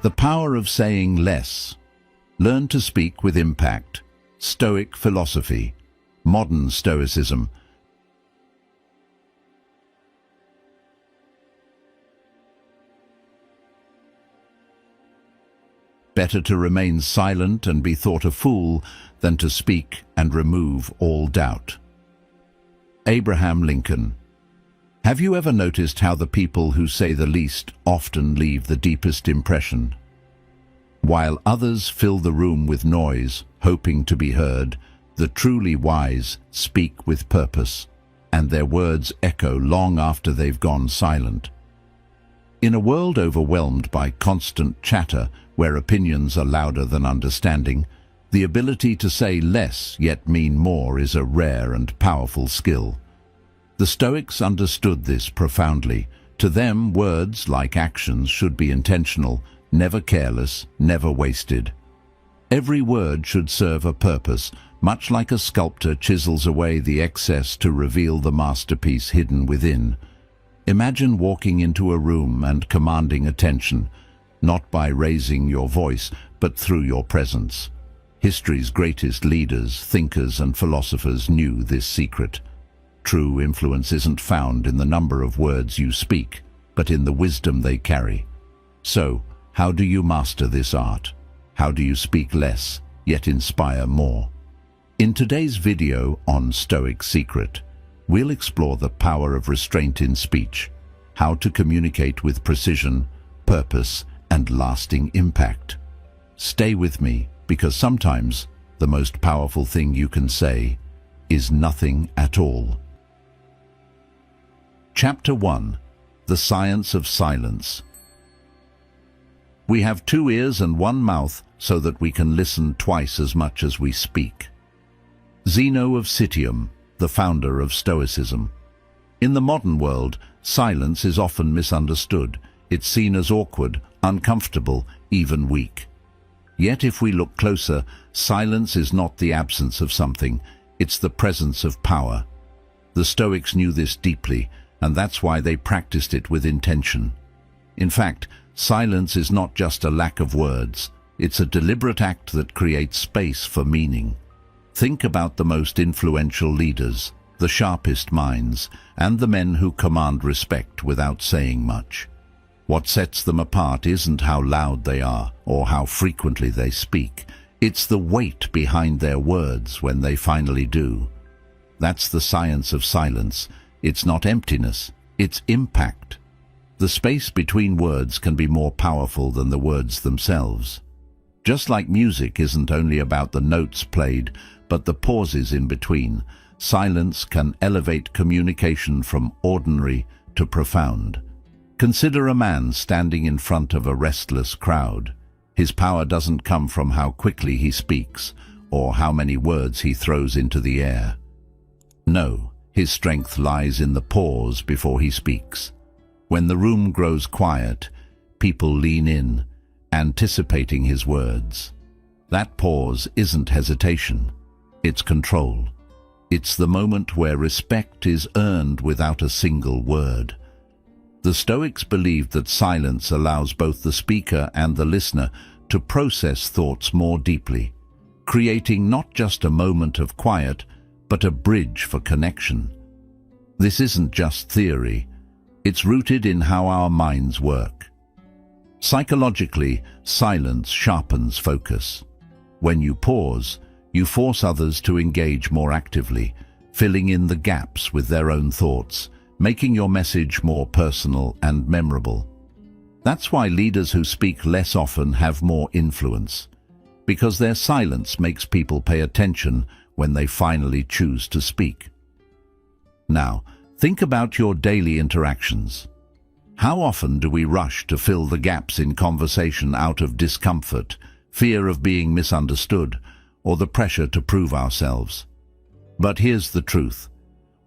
The power of saying less. Learn to speak with impact. Stoic philosophy. Modern Stoicism. Better to remain silent and be thought a fool than to speak and remove all doubt. Abraham Lincoln. Have you ever noticed how the people who say the least often leave the deepest impression? While others fill the room with noise, hoping to be heard, the truly wise speak with purpose, and their words echo long after they've gone silent. In a world overwhelmed by constant chatter, where opinions are louder than understanding, the ability to say less yet mean more is a rare and powerful skill. The Stoics understood this profoundly. To them, words, like actions, should be intentional, never careless, never wasted. Every word should serve a purpose, much like a sculptor chisels away the excess to reveal the masterpiece hidden within. Imagine walking into a room and commanding attention, not by raising your voice, but through your presence. History's greatest leaders, thinkers, and philosophers knew this secret. True influence isn't found in the number of words you speak, but in the wisdom they carry. So, how do you master this art? How do you speak less, yet inspire more? In today's video on Stoic Secret, we'll explore the power of restraint in speech, how to communicate with precision, purpose, and lasting impact. Stay with me, because sometimes the most powerful thing you can say is nothing at all. Chapter 1. The Science of Silence. We have 2 ears and 1 mouth so that we can listen twice as much as we speak. Zeno of Citium, the founder of Stoicism. In the modern world, silence is often misunderstood. It's seen as awkward, uncomfortable, even weak. Yet if we look closer, silence is not the absence of something, it's the presence of power. The Stoics knew this deeply, and that's why they practiced it with intention. In fact, silence is not just a lack of words, it's a deliberate act that creates space for meaning. Think about the most influential leaders, the sharpest minds, and the men who command respect without saying much. What sets them apart isn't how loud they are or how frequently they speak. It's the weight behind their words when they finally do. That's the science of silence. It's not emptiness, it's impact. The space between words can be more powerful than the words themselves. Just like music isn't only about the notes played, but the pauses in between, silence can elevate communication from ordinary to profound. Consider a man standing in front of a restless crowd. His power doesn't come from how quickly he speaks or how many words he throws into the air. No, his strength lies in the pause before he speaks. When the room grows quiet, people lean in, anticipating his words. That pause isn't hesitation, it's control. It's the moment where respect is earned without a single word. The Stoics believed that silence allows both the speaker and the listener to process thoughts more deeply, creating not just a moment of quiet, but a bridge for connection. This isn't just theory, it's rooted in how our minds work. Psychologically, silence sharpens focus. When you pause, you force others to engage more actively, filling in the gaps with their own thoughts, making your message more personal and memorable. That's why leaders who speak less often have more influence, because their silence makes people pay attention when they finally choose to speak. Now, think about your daily interactions. How often do we rush to fill the gaps in conversation out of discomfort, fear of being misunderstood, or the pressure to prove ourselves? But here's the truth.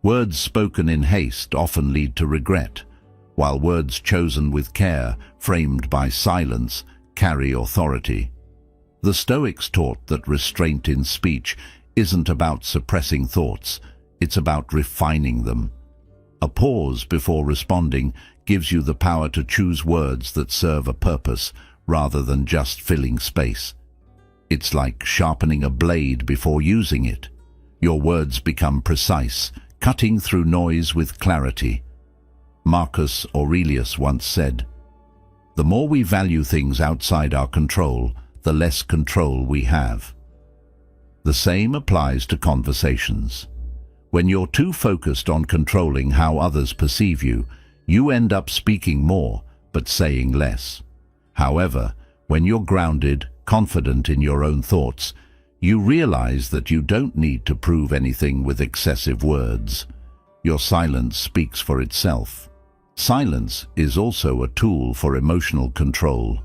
Words spoken in haste often lead to regret, while words chosen with care, framed by silence, carry authority. The Stoics taught that restraint in speech isn't about suppressing thoughts, it's about refining them. A pause before responding gives you the power to choose words that serve a purpose, rather than just filling space. It's like sharpening a blade before using it. Your words become precise, cutting through noise with clarity. Marcus Aurelius once said, "The more we value things outside our control, the less control we have." The same applies to conversations. When you're too focused on controlling how others perceive you, you end up speaking more, but saying less. However, when you're grounded, confident in your own thoughts, you realize that you don't need to prove anything with excessive words. Your silence speaks for itself. Silence is also a tool for emotional control.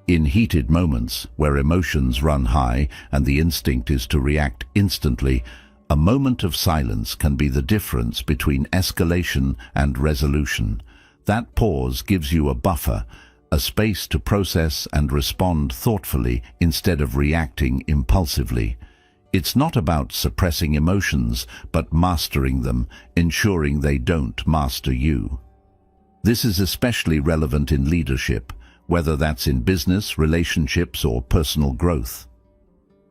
In heated moments, where emotions run high and the instinct is to react instantly, a moment of silence can be the difference between escalation and resolution. That pause gives you a buffer, a space to process and respond thoughtfully instead of reacting impulsively. It's not about suppressing emotions, but mastering them, ensuring they don't master you. This is especially relevant in leadership, whether that's in business, relationships, or personal growth.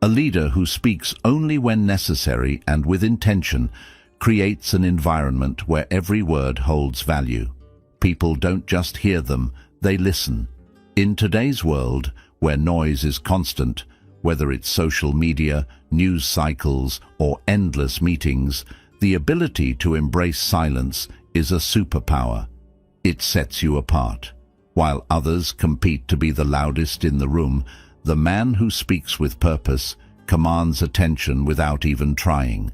A leader who speaks only when necessary and with intention creates an environment where every word holds value. People don't just hear them, they listen. In today's world, where noise is constant, whether it's social media, news cycles, or endless meetings, the ability to embrace silence is a superpower. It sets you apart. While others compete to be the loudest in the room, the man who speaks with purpose commands attention without even trying.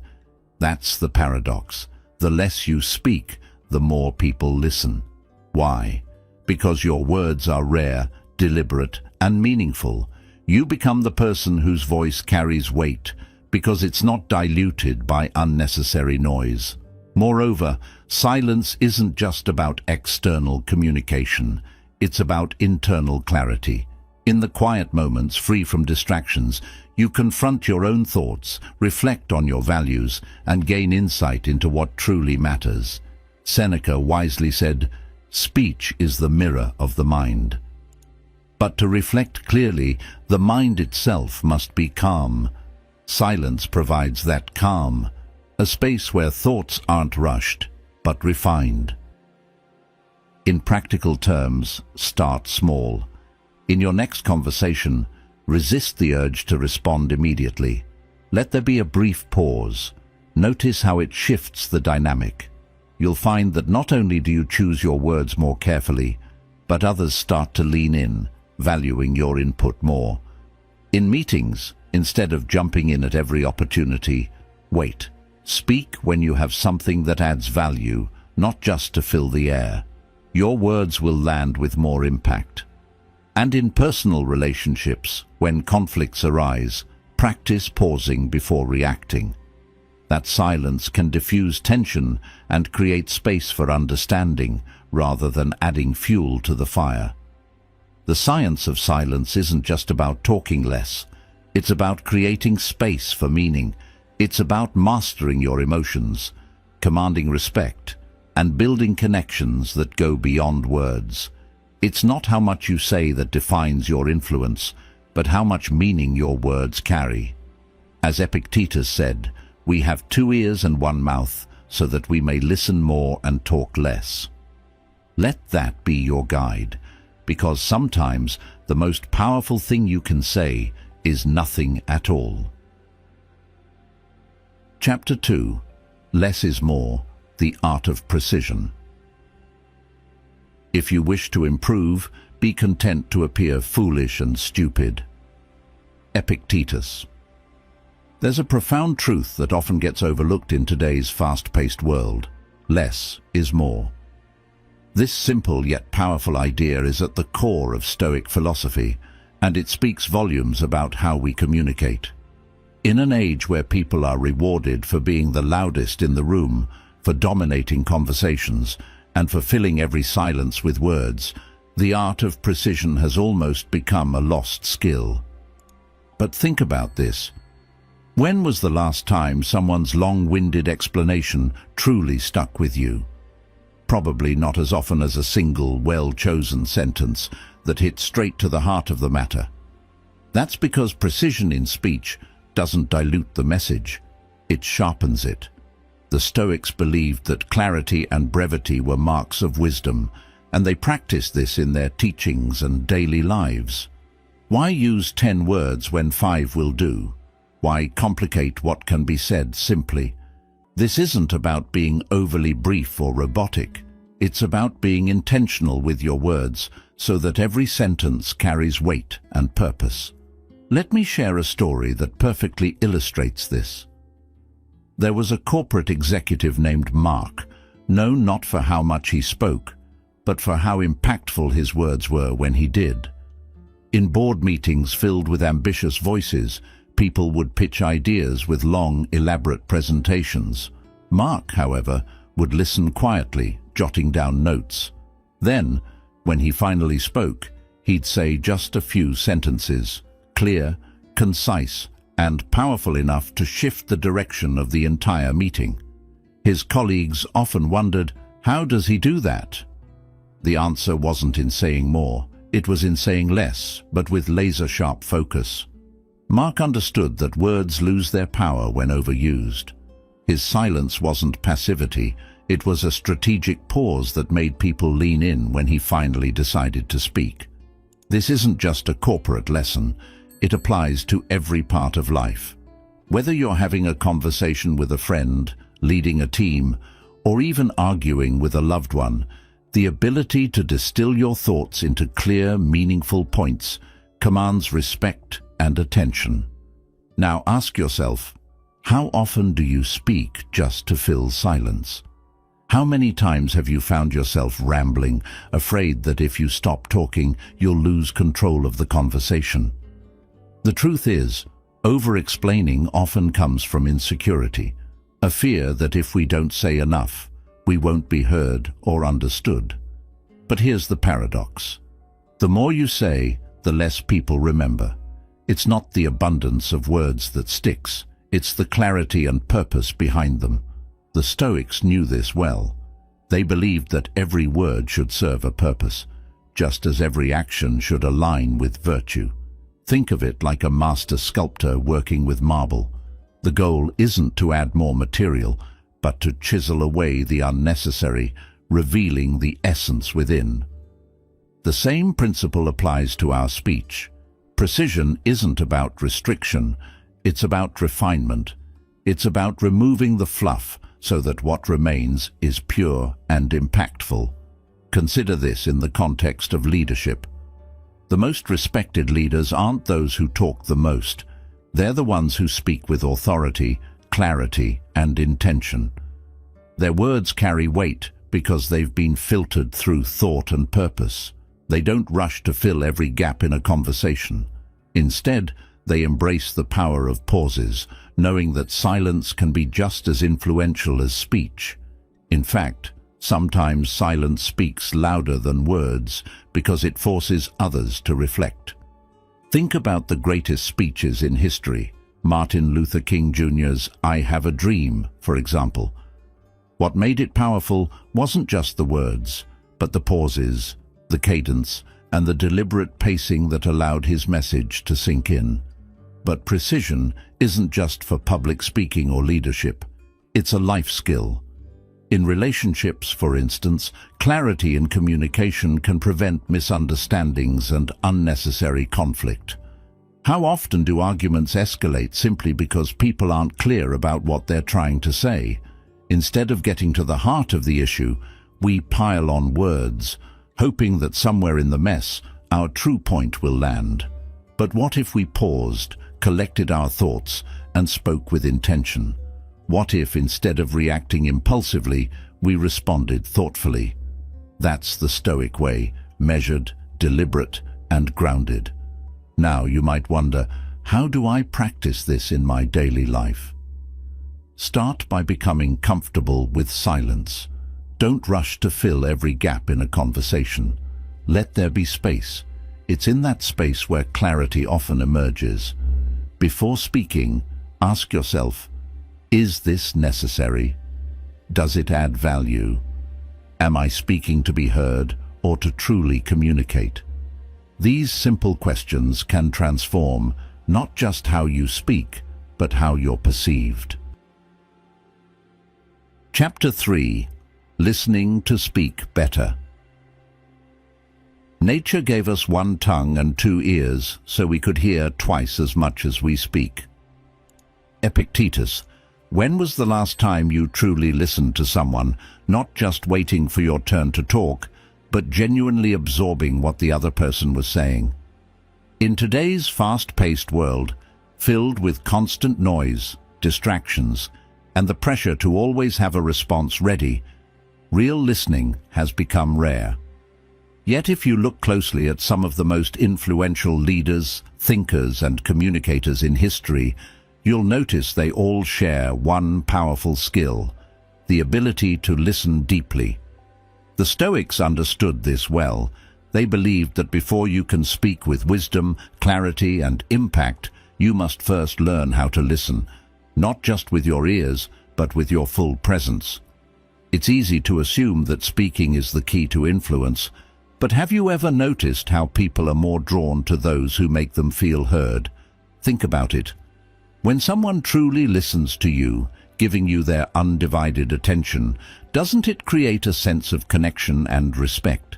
That's the paradox. The less you speak, the more people listen. Why? Because your words are rare, deliberate, and meaningful. You become the person whose voice carries weight, because it's not diluted by unnecessary noise. Moreover, silence isn't just about external communication. It's about internal clarity. In the quiet moments, free from distractions, you confront your own thoughts, reflect on your values, and gain insight into what truly matters. Seneca wisely said, "Speech is the mirror of the mind." But to reflect clearly, the mind itself must be calm. Silence provides that calm, a space where thoughts aren't rushed, but refined. In practical terms, start small. In your next conversation, resist the urge to respond immediately. Let there be a brief pause. Notice how it shifts the dynamic. You'll find that not only do you choose your words more carefully, but others start to lean in, valuing your input more. In meetings, instead of jumping in at every opportunity, wait. Speak when you have something that adds value, not just to fill the air. Your words will land with more impact. And in personal relationships, when conflicts arise, practice pausing before reacting. That silence can diffuse tension and create space for understanding rather than adding fuel to the fire. The science of silence isn't just about talking less. It's about creating space for meaning. It's about mastering your emotions, commanding respect, and building connections that go beyond words. It's not how much you say that defines your influence, but how much meaning your words carry. As Epictetus said, "We have 2 ears and 1 mouth, so that we may listen more and talk less." Let that be your guide, because sometimes the most powerful thing you can say is nothing at all. Chapter 2. Less is More, the Art of Precision. If you wish to improve, be content to appear foolish and stupid. Epictetus. There's a profound truth that often gets overlooked in today's fast-paced world. Less is more. This simple yet powerful idea is at the core of Stoic philosophy, and it speaks volumes about how we communicate. In an age where people are rewarded for being the loudest in the room, for dominating conversations, and for filling every silence with words, the art of precision has almost become a lost skill. But think about this. When was the last time someone's long-winded explanation truly stuck with you? Probably not as often as a single, well-chosen sentence. that hit straight to the heart of the matter. That's because precision in speech doesn't dilute the message, it sharpens it. The Stoics believed that clarity and brevity were marks of wisdom, and they practiced this in their teachings and daily lives. Why use 10 words when 5 will do? Why complicate what can be said simply? This isn't about being overly brief or robotic. It's about being intentional with your words so that every sentence carries weight and purpose. Let me share a story that perfectly illustrates this. There was a corporate executive named Mark, known not for how much he spoke, but for how impactful his words were when he did. In board meetings filled with ambitious voices, people would pitch ideas with long, elaborate presentations. Mark, however, would listen quietly, jotting down notes. Then, when he finally spoke, he'd say just a few sentences, clear, concise, and powerful enough to shift the direction of the entire meeting. His colleagues often wondered, how does he do that? The answer wasn't in saying more, it was in saying less, but with laser-sharp focus. Mark understood that words lose their power when overused. His silence wasn't passivity, it was a strategic pause that made people lean in when he finally decided to speak. This isn't just a corporate lesson, it applies to every part of life. Whether you're having a conversation with a friend, leading a team, or even arguing with a loved one, the ability to distill your thoughts into clear, meaningful points commands respect and attention. Now ask yourself, how often do you speak just to fill silence? How many times have you found yourself rambling, afraid that if you stop talking, you'll lose control of the conversation? The truth is, over-explaining often comes from insecurity, a fear that if we don't say enough, we won't be heard or understood. But here's the paradox. The more you say, the less people remember. It's not the abundance of words that sticks, it's the clarity and purpose behind them. The Stoics knew this well. They believed that every word should serve a purpose, just as every action should align with virtue. Think of it like a master sculptor working with marble. The goal isn't to add more material, but to chisel away the unnecessary, revealing the essence within. The same principle applies to our speech. Precision isn't about restriction, it's about refinement. It's about removing the fluff so that what remains is pure and impactful. Consider this in the context of leadership. The most respected leaders aren't those who talk the most. They're the ones who speak with authority, clarity, and intention. Their words carry weight because they've been filtered through thought and purpose. They don't rush to fill every gap in a conversation. Instead, they embrace the power of pauses, knowing that silence can be just as influential as speech. In fact, sometimes silence speaks louder than words because it forces others to reflect. Think about the greatest speeches in history. Martin Luther King Jr.'s "I Have a Dream," for example. What made it powerful wasn't just the words, but the pauses, the cadence, and the deliberate pacing that allowed his message to sink in. But precision isn't just for public speaking or leadership. It's a life skill. In relationships, for instance, clarity in communication can prevent misunderstandings and unnecessary conflict. How often do arguments escalate simply because people aren't clear about what they're trying to say? Instead of getting to the heart of the issue, we pile on words, hoping that somewhere in the mess, our true point will land. But what if we paused, collected our thoughts, and spoke with intention? What if, instead of reacting impulsively, we responded thoughtfully? That's the Stoic way, measured, deliberate, and grounded. Now you might wonder, how do I practice this in my daily life? Start by becoming comfortable with silence. Don't rush to fill every gap in a conversation. Let there be space. It's in that space where clarity often emerges. Before speaking, ask yourself, is this necessary? Does it add value? Am I speaking to be heard or to truly communicate? These simple questions can transform not just how you speak, but how you're perceived. Chapter 3. Listening to speak better. Nature gave us one tongue and two ears so we could hear twice as much as we speak. Epictetus, when was the last time you truly listened to someone, not just waiting for your turn to talk, but genuinely absorbing what the other person was saying? In today's fast-paced world, filled with constant noise, distractions, and the pressure to always have a response ready, real listening has become rare. Yet if you look closely at some of the most influential leaders, thinkers, and communicators in history, you'll notice they all share one powerful skill: the ability to listen deeply. The Stoics understood this well. They believed that before you can speak with wisdom, clarity, and impact, you must first learn how to listen, not just with your ears, but with your full presence. It's easy to assume that speaking is the key to influence, but have you ever noticed how people are more drawn to those who make them feel heard? Think about it. When someone truly listens to you, giving you their undivided attention, doesn't it create a sense of connection and respect?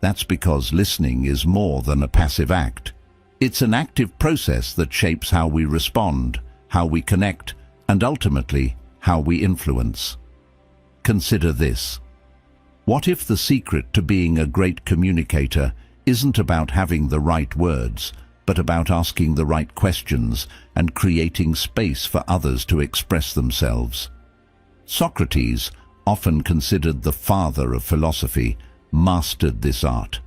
That's because listening is more than a passive act. It's an active process that shapes how we respond, how we connect, and ultimately, how we influence. Consider this. What if the secret to being a great communicator isn't about having the right words, but about asking the right questions and creating space for others to express themselves? Socrates, often considered the father of philosophy, mastered this art.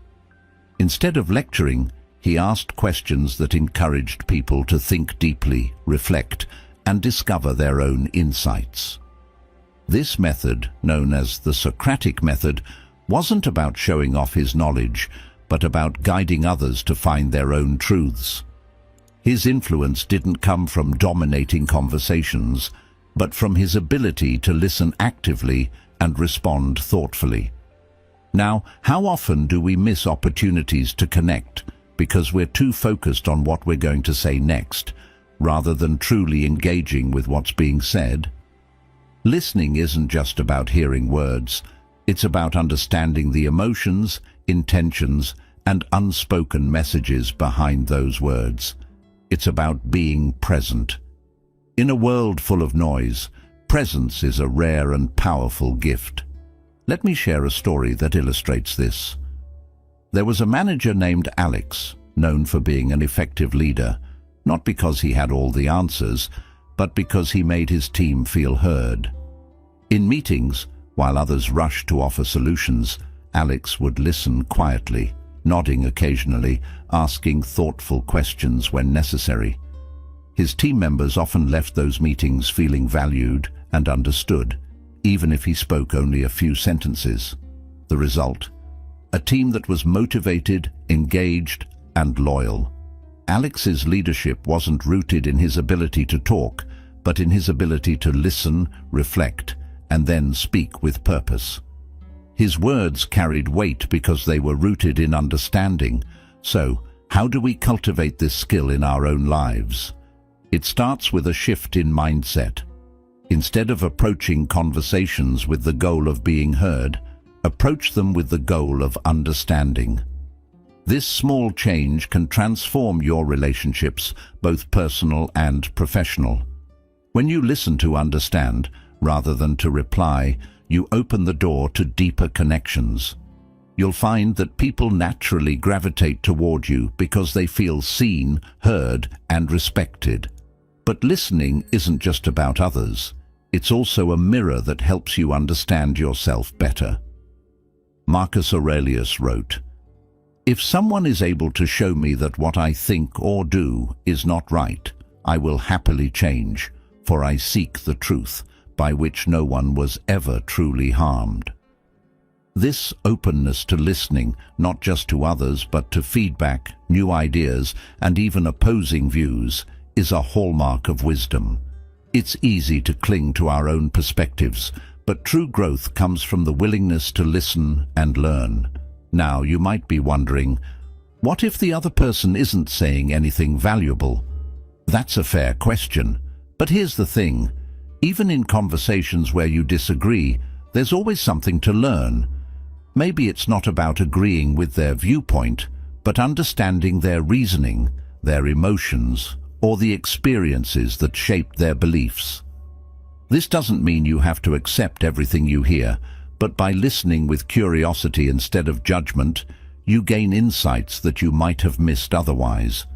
Instead of lecturing, he asked questions that encouraged people to think deeply, reflect, and discover their own insights. This method, known as the Socratic method, wasn't about showing off his knowledge, but about guiding others to find their own truths. His influence didn't come from dominating conversations, but from his ability to listen actively and respond thoughtfully. Now, how often do we miss opportunities to connect because we're too focused on what we're going to say next, rather than truly engaging with what's being said? Listening isn't just about hearing words. It's about understanding the emotions, intentions, and unspoken messages behind those words. It's about being present. In a world full of noise, presence is a rare and powerful gift. Let me share a story that illustrates this. There was a manager named Alex, known for being an effective leader, not because he had all the answers, but because he made his team feel heard. In meetings, while others rushed to offer solutions, Alex would listen quietly, nodding occasionally, asking thoughtful questions when necessary. His team members often left those meetings feeling valued and understood, even if he spoke only a few sentences. The result? A team that was motivated, engaged, and loyal. Alex's leadership wasn't rooted in his ability to talk, but in his ability to listen, reflect, and then speak with purpose. His words carried weight because they were rooted in understanding. So, how do we cultivate this skill in our own lives? It starts with a shift in mindset. Instead of approaching conversations with the goal of being heard, approach them with the goal of understanding. This small change can transform your relationships, both personal and professional. When you listen to understand, rather than to reply, you open the door to deeper connections. You'll find that people naturally gravitate toward you because they feel seen, heard, and respected. But listening isn't just about others. It's also a mirror that helps you understand yourself better. Marcus Aurelius wrote, "If someone is able to show me that what I think or do is not right, I will happily change, for I seek the truth, by which no one was ever truly harmed." This openness to listening, not just to others but to feedback, new ideas, and even opposing views, is a hallmark of wisdom. It's easy to cling to our own perspectives, but true growth comes from the willingness to listen and learn. Now, you might be wondering, What if the other person isn't saying anything valuable? That's a fair question. But here's the thing. Even in conversations where you disagree, there's always something to learn. Maybe it's not about agreeing with their viewpoint, but understanding their reasoning, their emotions, or the experiences that shaped their beliefs. This doesn't mean you have to accept everything you hear, but by listening with curiosity instead of judgment, you gain insights that you might have missed otherwise.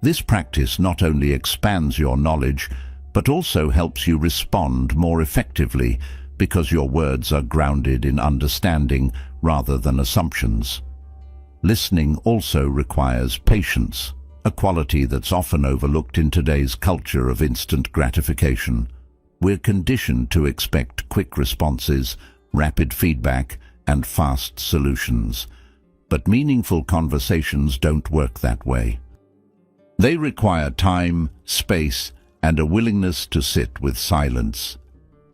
This practice not only expands your knowledge, but also helps you respond more effectively because your words are grounded in understanding rather than assumptions. Listening also requires patience, a quality that's often overlooked in today's culture of instant gratification. We're conditioned to expect quick responses, rapid feedback, and fast solutions. But meaningful conversations don't work that way. They require time, space, and a willingness to sit with silence.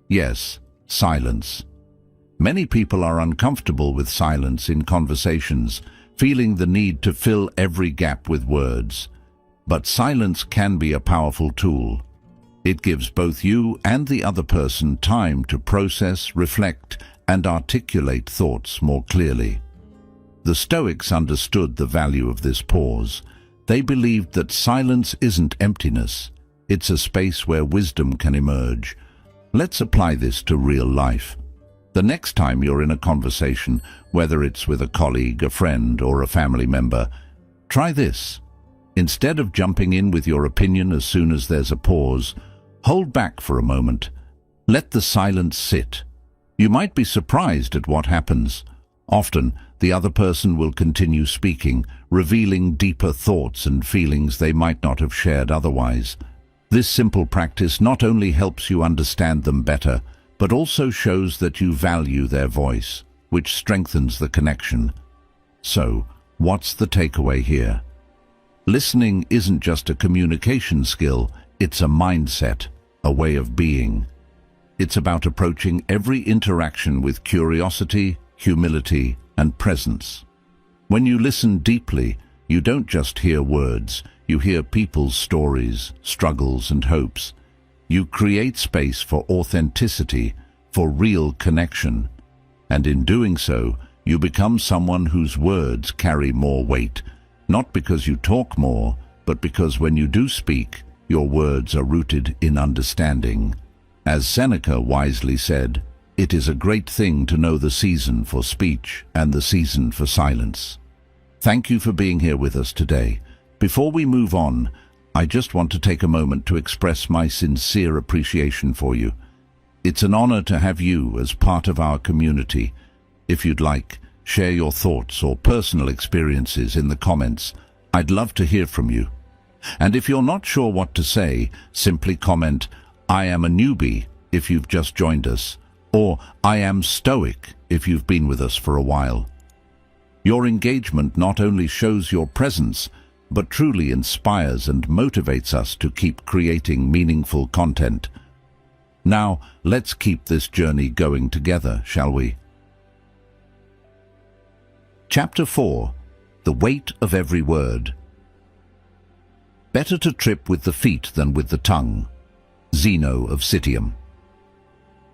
Yes, silence. Many people are uncomfortable with silence in conversations, feeling the need to fill every gap with words. But silence can be a powerful tool. It gives both you and the other person time to process, reflect, and articulate thoughts more clearly. The Stoics understood the value of this pause. They believed that silence isn't emptiness. It's a space where wisdom can emerge. Let's apply this to real life. The next time you're in a conversation, whether it's with a colleague, a friend, or a family member, try this. Instead of jumping in with your opinion as soon as there's a pause, hold back for a moment. Let the silence sit. You might be surprised at what happens. Often, the other person will continue speaking, revealing deeper thoughts and feelings they might not have shared otherwise. This simple practice not only helps you understand them better, but also shows that you value their voice, which strengthens the connection. So, what's the takeaway here? Listening isn't just a communication skill, it's a mindset, a way of being. It's about approaching every interaction with curiosity, humility, and presence. When you listen deeply, you don't just hear words, you hear people's stories, struggles, and hopes. You create space for authenticity, for real connection. And in doing so, you become someone whose words carry more weight, not because you talk more, but because when you do speak, your words are rooted in understanding. As Seneca wisely said, "It is a great thing to know the season for speech and the season for silence." Thank you for being here with us today. Before we move on, I just want to take a moment to express my sincere appreciation for you. It's an honor to have you as part of our community. If you'd like, share your thoughts or personal experiences in the comments. I'd love to hear from you. And if you're not sure what to say, simply comment, "I am a newbie," if you've just joined us, or "I am Stoic," if you've been with us for a while. Your engagement not only shows your presence, but truly inspires and motivates us to keep creating meaningful content. Now, let's keep this journey going together, shall we? Chapter 4. The Weight of Every Word. Better to trip with the feet than with the tongue. Zeno of Citium.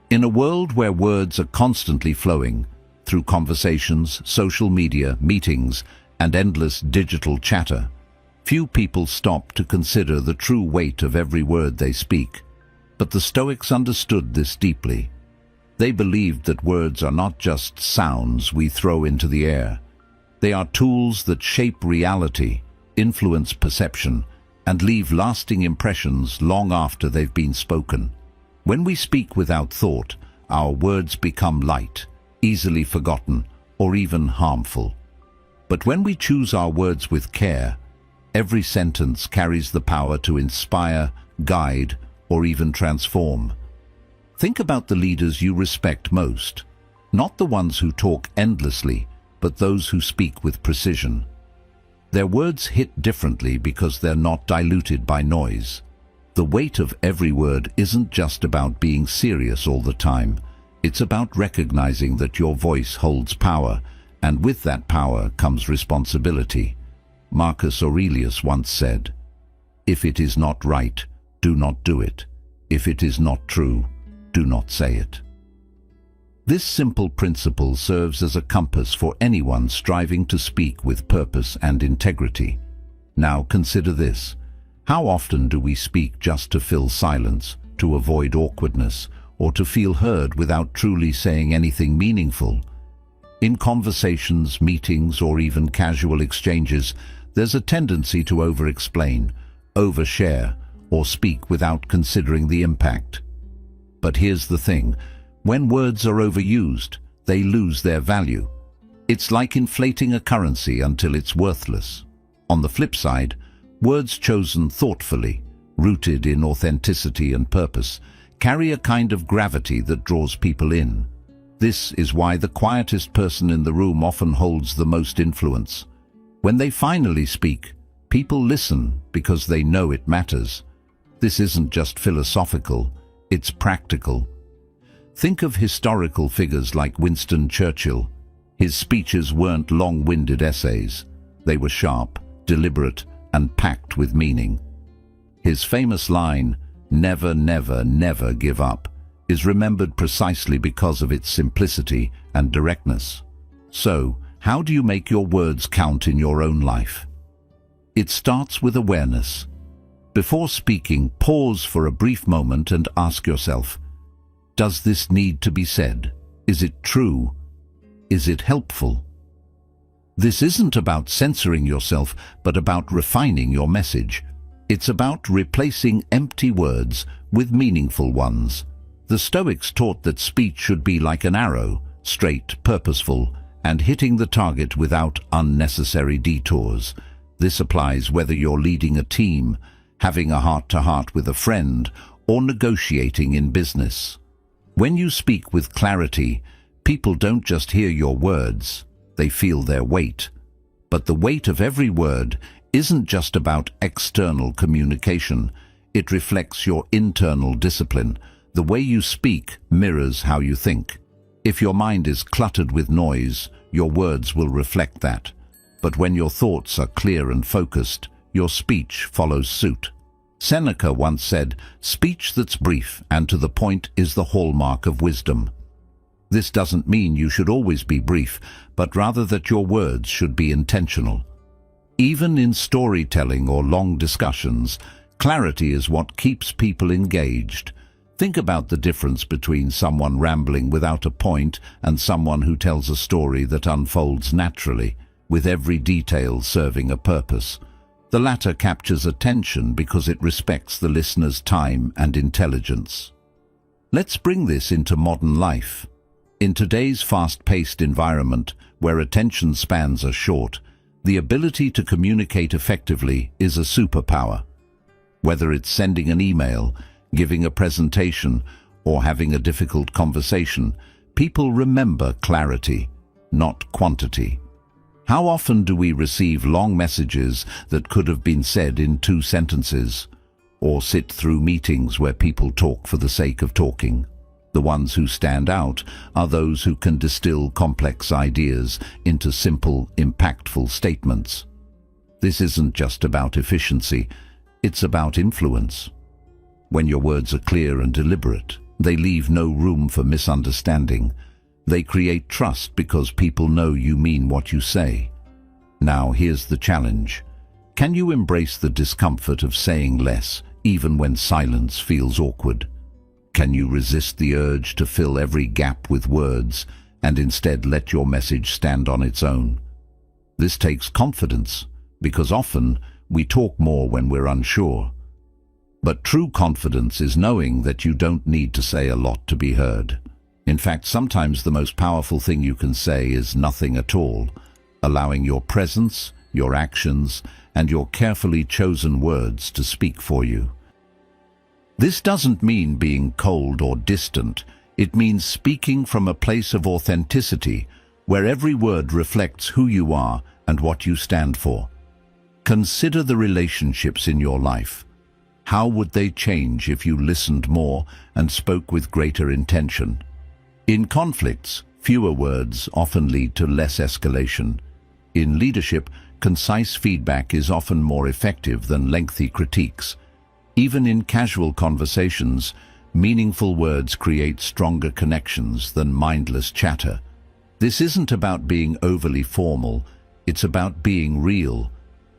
In a world where words are constantly flowing, through conversations, social media, meetings, and endless digital chatter, few people stop to consider the true weight of every word they speak. But the Stoics understood this deeply. They believed that words are not just sounds we throw into the air. They are tools that shape reality, influence perception, and leave lasting impressions long after they've been spoken. When we speak without thought, our words become light, easily forgotten, or even harmful. But when we choose our words with care, every sentence carries the power to inspire, guide, or even transform. Think about the leaders you respect most, not the ones who talk endlessly, but those who speak with precision. Their words hit differently because they're not diluted by noise. The weight of every word isn't just about being serious all the time. It's about recognizing that your voice holds power, and with that power comes responsibility. Marcus Aurelius once said, "If it is not right, do not do it. If it is not true, do not say it." This simple principle serves as a compass for anyone striving to speak with purpose and integrity. Now consider this. How often do we speak just to fill silence, to avoid awkwardness, or to feel heard without truly saying anything meaningful? In conversations, meetings, or even casual exchanges, there's a tendency to over-explain, overshare, or speak without considering the impact. But here's the thing. When words are overused, they lose their value. It's like inflating a currency until it's worthless. On the flip side, words chosen thoughtfully, rooted in authenticity and purpose, carry a kind of gravity that draws people in. This is why the quietest person in the room often holds the most influence. When they finally speak, people listen because they know it matters. This isn't just philosophical, it's practical. Think of historical figures like Winston Churchill. His speeches weren't long-winded essays. They were sharp, deliberate, and packed with meaning. His famous line, "Never, never, never give up," is remembered precisely because of its simplicity and directness. So, how do you make your words count in your own life? It starts with awareness. Before speaking, pause for a brief moment and ask yourself, does this need to be said? Is it true? Is it helpful? This isn't about censoring yourself, but about refining your message. It's about replacing empty words with meaningful ones. The Stoics taught that speech should be like an arrow, straight, purposeful, and hitting the target without unnecessary detours. This applies whether you're leading a team, having a heart-to-heart with a friend, or negotiating in business. When you speak with clarity, people don't just hear your words, they feel their weight. But the weight of every word isn't just about external communication. It reflects your internal discipline. The way you speak mirrors how you think. If your mind is cluttered with noise, your words will reflect that. But when your thoughts are clear and focused, your speech follows suit. Seneca once said, "Speech that's brief and to the point is the hallmark of wisdom." This doesn't mean you should always be brief, but rather that your words should be intentional. Even in storytelling or long discussions, clarity is what keeps people engaged. Think about the difference between someone rambling without a point and someone who tells a story that unfolds naturally, with every detail serving a purpose. The latter captures attention because it respects the listener's time and intelligence. Let's bring this into modern life. In today's fast-paced environment, where attention spans are short, the ability to communicate effectively is a superpower. Whether it's sending an email, giving a presentation, or having a difficult conversation, people remember clarity, not quantity. How often do we receive long messages that could have been said in 2 sentences, or sit through meetings where people talk for the sake of talking? The ones who stand out are those who can distill complex ideas into simple, impactful statements. This isn't just about efficiency, it's about influence. When your words are clear and deliberate, they leave no room for misunderstanding. They create trust because people know you mean what you say. Now here's the challenge. Can you embrace the discomfort of saying less, even when silence feels awkward? Can you resist the urge to fill every gap with words and instead let your message stand on its own? This takes confidence, because often we talk more when we're unsure. But true confidence is knowing that you don't need to say a lot to be heard. In fact, sometimes the most powerful thing you can say is nothing at all, allowing your presence, your actions, and your carefully chosen words to speak for you. This doesn't mean being cold or distant. It means speaking from a place of authenticity, where every word reflects who you are and what you stand for. Consider the relationships in your life. How would they change if you listened more and spoke with greater intention? In conflicts, fewer words often lead to less escalation. In leadership, concise feedback is often more effective than lengthy critiques. Even in casual conversations, meaningful words create stronger connections than mindless chatter. This isn't about being overly formal, it's about being real.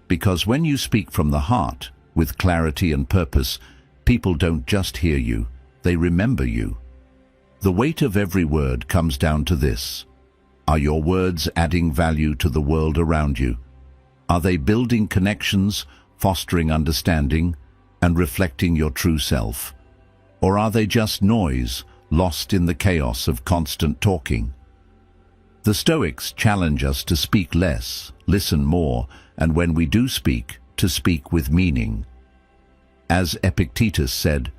Because when you speak from the heart, with clarity and purpose, people don't just hear you, they remember you. The weight of every word comes down to this. Are your words adding value to the world around you? Are they building connections, fostering understanding, and reflecting your true self? Or are they just noise, lost in the chaos of constant talking? The Stoics challenge us to speak less, listen more, and when we do speak, to speak with meaning. As Epictetus said,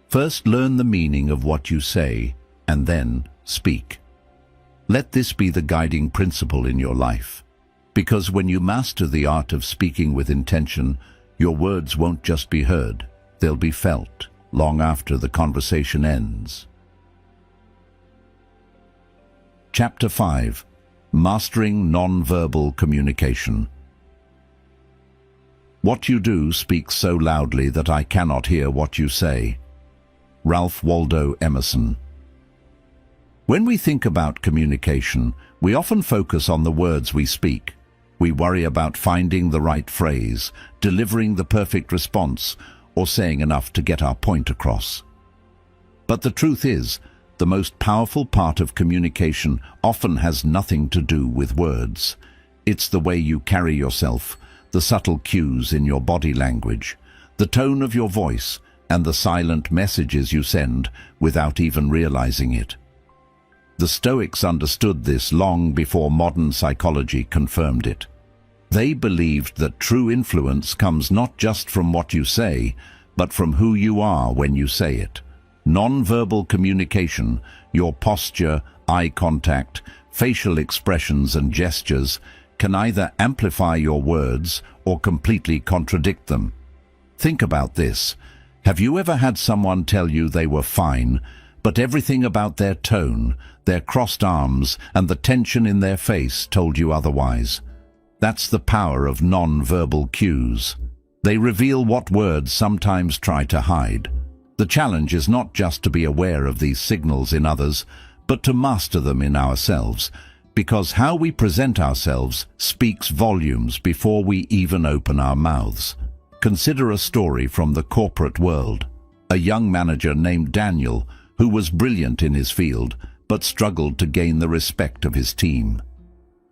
"First learn the meaning of what you say, and then speak." Let this be the guiding principle in your life, because when you master the art of speaking with intention, your words won't just be heard, they'll be felt long after the conversation ends. Chapter 5. Mastering Non-Verbal Communication. What you do speaks so loudly that I cannot hear what you say. Ralph Waldo Emerson. When we think about communication, we often focus on the words we speak. We worry about finding the right phrase, delivering the perfect response, or saying enough to get our point across. But the truth is, the most powerful part of communication often has nothing to do with words. It's the way you carry yourself, the subtle cues in your body language, the tone of your voice, and the silent messages you send without even realizing it. The Stoics understood this long before modern psychology confirmed it. They believed that true influence comes not just from what you say, but from who you are when you say it. Non-verbal communication, your posture, eye contact, facial expressions and gestures, can either amplify your words or completely contradict them. Think about this. Have you ever had someone tell you they were fine, but everything about their tone, their crossed arms, and the tension in their face told you otherwise? That's the power of non-verbal cues. They reveal what words sometimes try to hide. The challenge is not just to be aware of these signals in others, but to master them in ourselves, because how we present ourselves speaks volumes before we even open our mouths. Consider a story from the corporate world. A young manager named Daniel, who was brilliant in his field, but struggled to gain the respect of his team.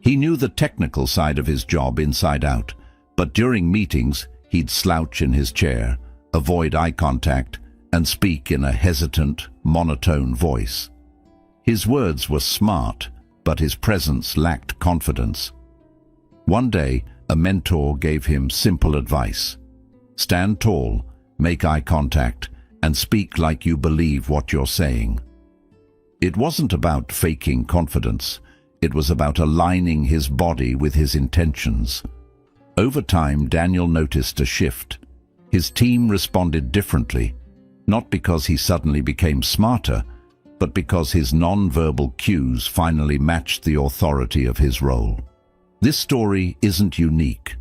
He knew the technical side of his job inside out, but during meetings, he'd slouch in his chair, avoid eye contact, and speak in a hesitant, monotone voice. His words were smart, but his presence lacked confidence. One day, a mentor gave him simple advice. Stand tall, make eye contact, and speak like you believe what you're saying. It wasn't about faking confidence. It was about aligning his body with his intentions. Over time, Daniel noticed a shift. His team responded differently, not because he suddenly became smarter, but because his non-verbal cues finally matched the authority of his role. This story isn't unique.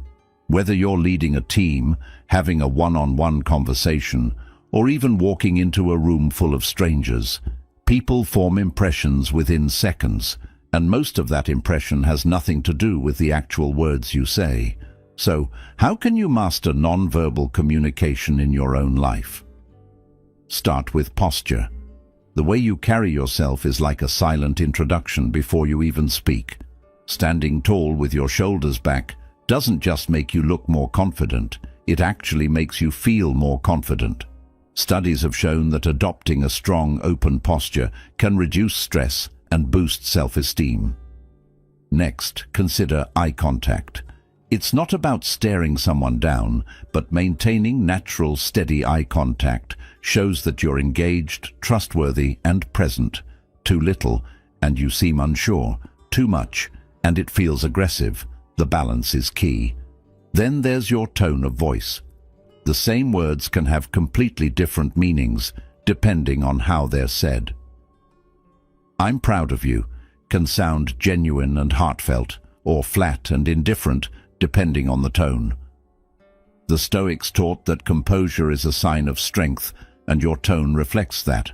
Whether you're leading a team, having a one-on-one conversation, or even walking into a room full of strangers, people form impressions within seconds, and most of that impression has nothing to do with the actual words you say. So, how can you master non-verbal communication in your own life? Start with posture. The way you carry yourself is like a silent introduction before you even speak. Standing tall with your shoulders back doesn't just make you look more confident, it actually makes you feel more confident. Studies have shown that adopting a strong, open posture can reduce stress and boost self-esteem. Next, consider eye contact. It's not about staring someone down, but maintaining natural, steady eye contact shows that you're engaged, trustworthy, and present. Too little, and you seem unsure. Too much, and it feels aggressive. The balance is key. Then there's your tone of voice. The same words can have completely different meanings, depending on how they're said. "I'm proud of you" can sound genuine and heartfelt, or flat and indifferent, depending on the tone. The Stoics taught that composure is a sign of strength, and your tone reflects that.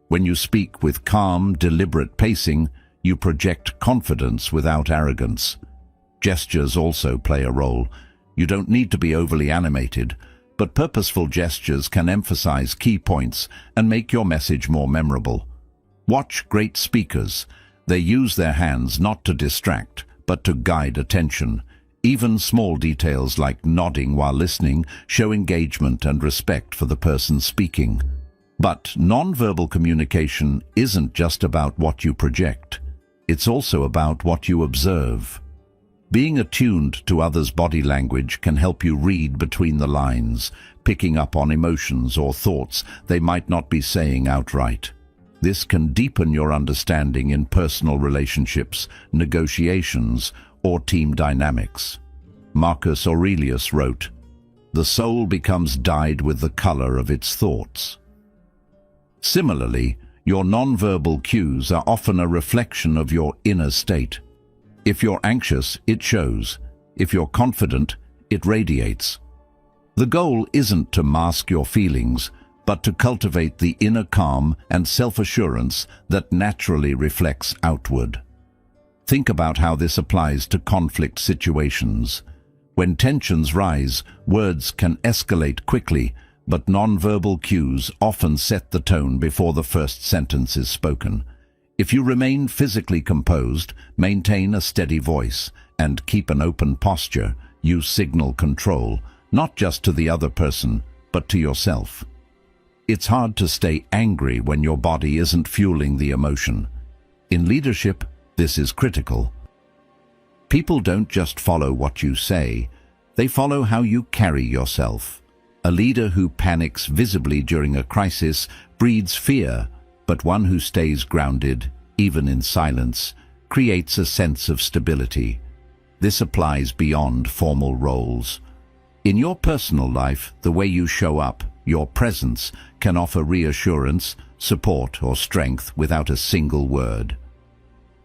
When you speak with calm, deliberate pacing, you project confidence without arrogance. Gestures also play a role. You don't need to be overly animated, but purposeful gestures can emphasize key points and make your message more memorable. Watch great speakers. They use their hands not to distract, but to guide attention. Even small details like nodding while listening show engagement and respect for the person speaking. But nonverbal communication isn't just about what you project. It's also about what you observe. Being attuned to others' body language can help you read between the lines, picking up on emotions or thoughts they might not be saying outright. This can deepen your understanding in personal relationships, negotiations, or team dynamics. Marcus Aurelius wrote, "The soul becomes dyed with the color of its thoughts." Similarly, your nonverbal cues are often a reflection of your inner state. If you're anxious, it shows. If you're confident, it radiates. The goal isn't to mask your feelings, but to cultivate the inner calm and self-assurance that naturally reflects outward. Think about how this applies to conflict situations. When tensions rise, words can escalate quickly, but nonverbal cues often set the tone before the first sentence is spoken. If you remain physically composed, maintain a steady voice, and keep an open posture, you signal control, not just to the other person, but to yourself. It's hard to stay angry when your body isn't fueling the emotion. In leadership, this is critical. People don't just follow what you say, they follow how you carry yourself. A leader who panics visibly during a crisis breeds fear, but one who stays grounded, even in silence, creates a sense of stability. This applies beyond formal roles. In your personal life, the way you show up, your presence, can offer reassurance, support, or strength without a single word.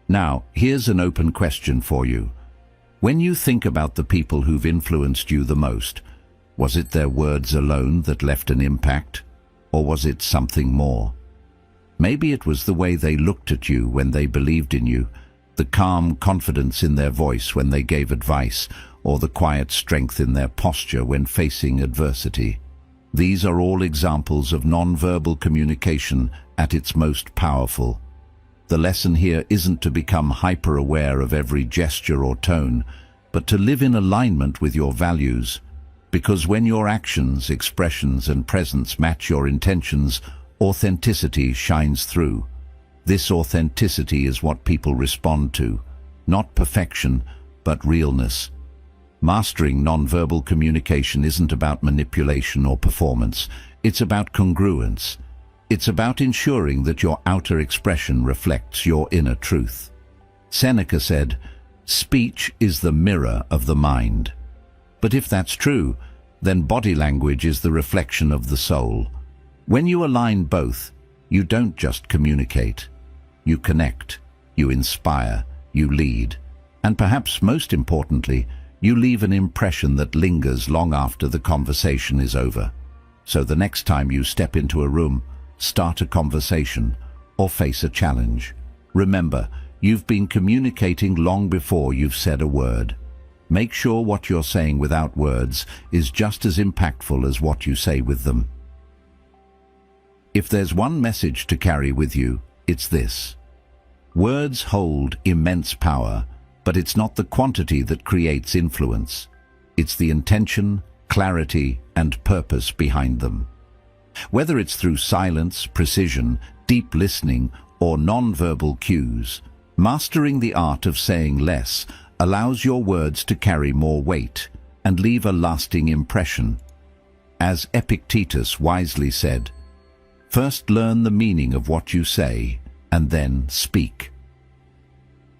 Now, here's an open question for you. When you think about the people who've influenced you the most, was it their words alone that left an impact, or was it something more? Maybe it was the way they looked at you when they believed in you, the calm confidence in their voice when they gave advice, or the quiet strength in their posture when facing adversity. These are all examples of nonverbal communication at its most powerful. The lesson here isn't to become hyper-aware of every gesture or tone, but to live in alignment with your values. Because when your actions, expressions, and presence match your intentions, authenticity shines through. This authenticity is what people respond to, not perfection, but realness. Mastering nonverbal communication isn't about manipulation or performance. It's about congruence. It's about ensuring that your outer expression reflects your inner truth. Seneca said, "Speech is the mirror of the mind." But if that's true, then body language is the reflection of the soul. When you align both, you don't just communicate. You connect, you inspire, you lead, and perhaps most importantly, you leave an impression that lingers long after the conversation is over. So the next time you step into a room, start a conversation, or face a challenge, remember, you've been communicating long before you've said a word. Make sure what you're saying without words is just as impactful as what you say with them. If there's one message to carry with you, it's this. Words hold immense power, but it's not the quantity that creates influence. It's the intention, clarity, and purpose behind them. Whether it's through silence, precision, deep listening, or nonverbal cues, mastering the art of saying less allows your words to carry more weight and leave a lasting impression. As Epictetus wisely said, "First learn the meaning of what you say, and then speak."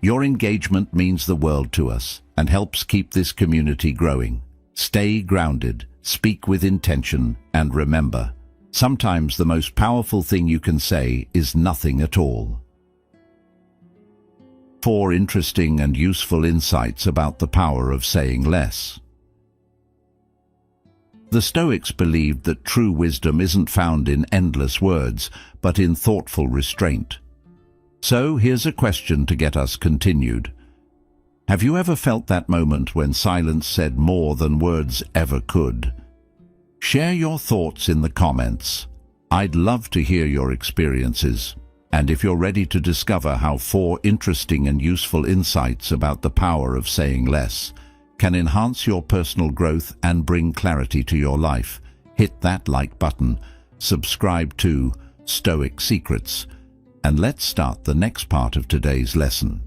Your engagement means the world to us and helps keep this community growing. Stay grounded, speak with intention, and remember, sometimes the most powerful thing you can say is nothing at all. 4 interesting and useful insights about the power of saying less. The Stoics believed that true wisdom isn't found in endless words, but in thoughtful restraint. So here's a question to get us continued. Have you ever felt that moment when silence said more than words ever could? Share your thoughts in the comments. I'd love to hear your experiences. And if you're ready to discover how 4 interesting and useful insights about the power of saying less can enhance your personal growth and bring clarity to your life, hit that like button, subscribe to Stoic Secrets, and let's start the next part of today's lesson.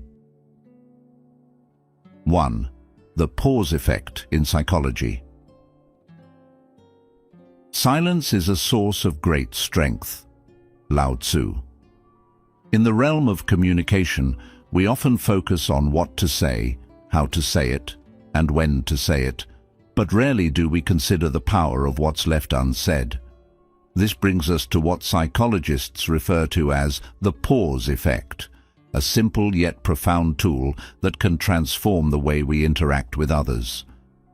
1. The pause effect in psychology. Silence is a source of great strength. Lao Tzu. In the realm of communication, we often focus on what to say, how to say it, and when to say it, but rarely do we consider the power of what's left unsaid. This brings us to what psychologists refer to as the pause effect, a simple yet profound tool that can transform the way we interact with others.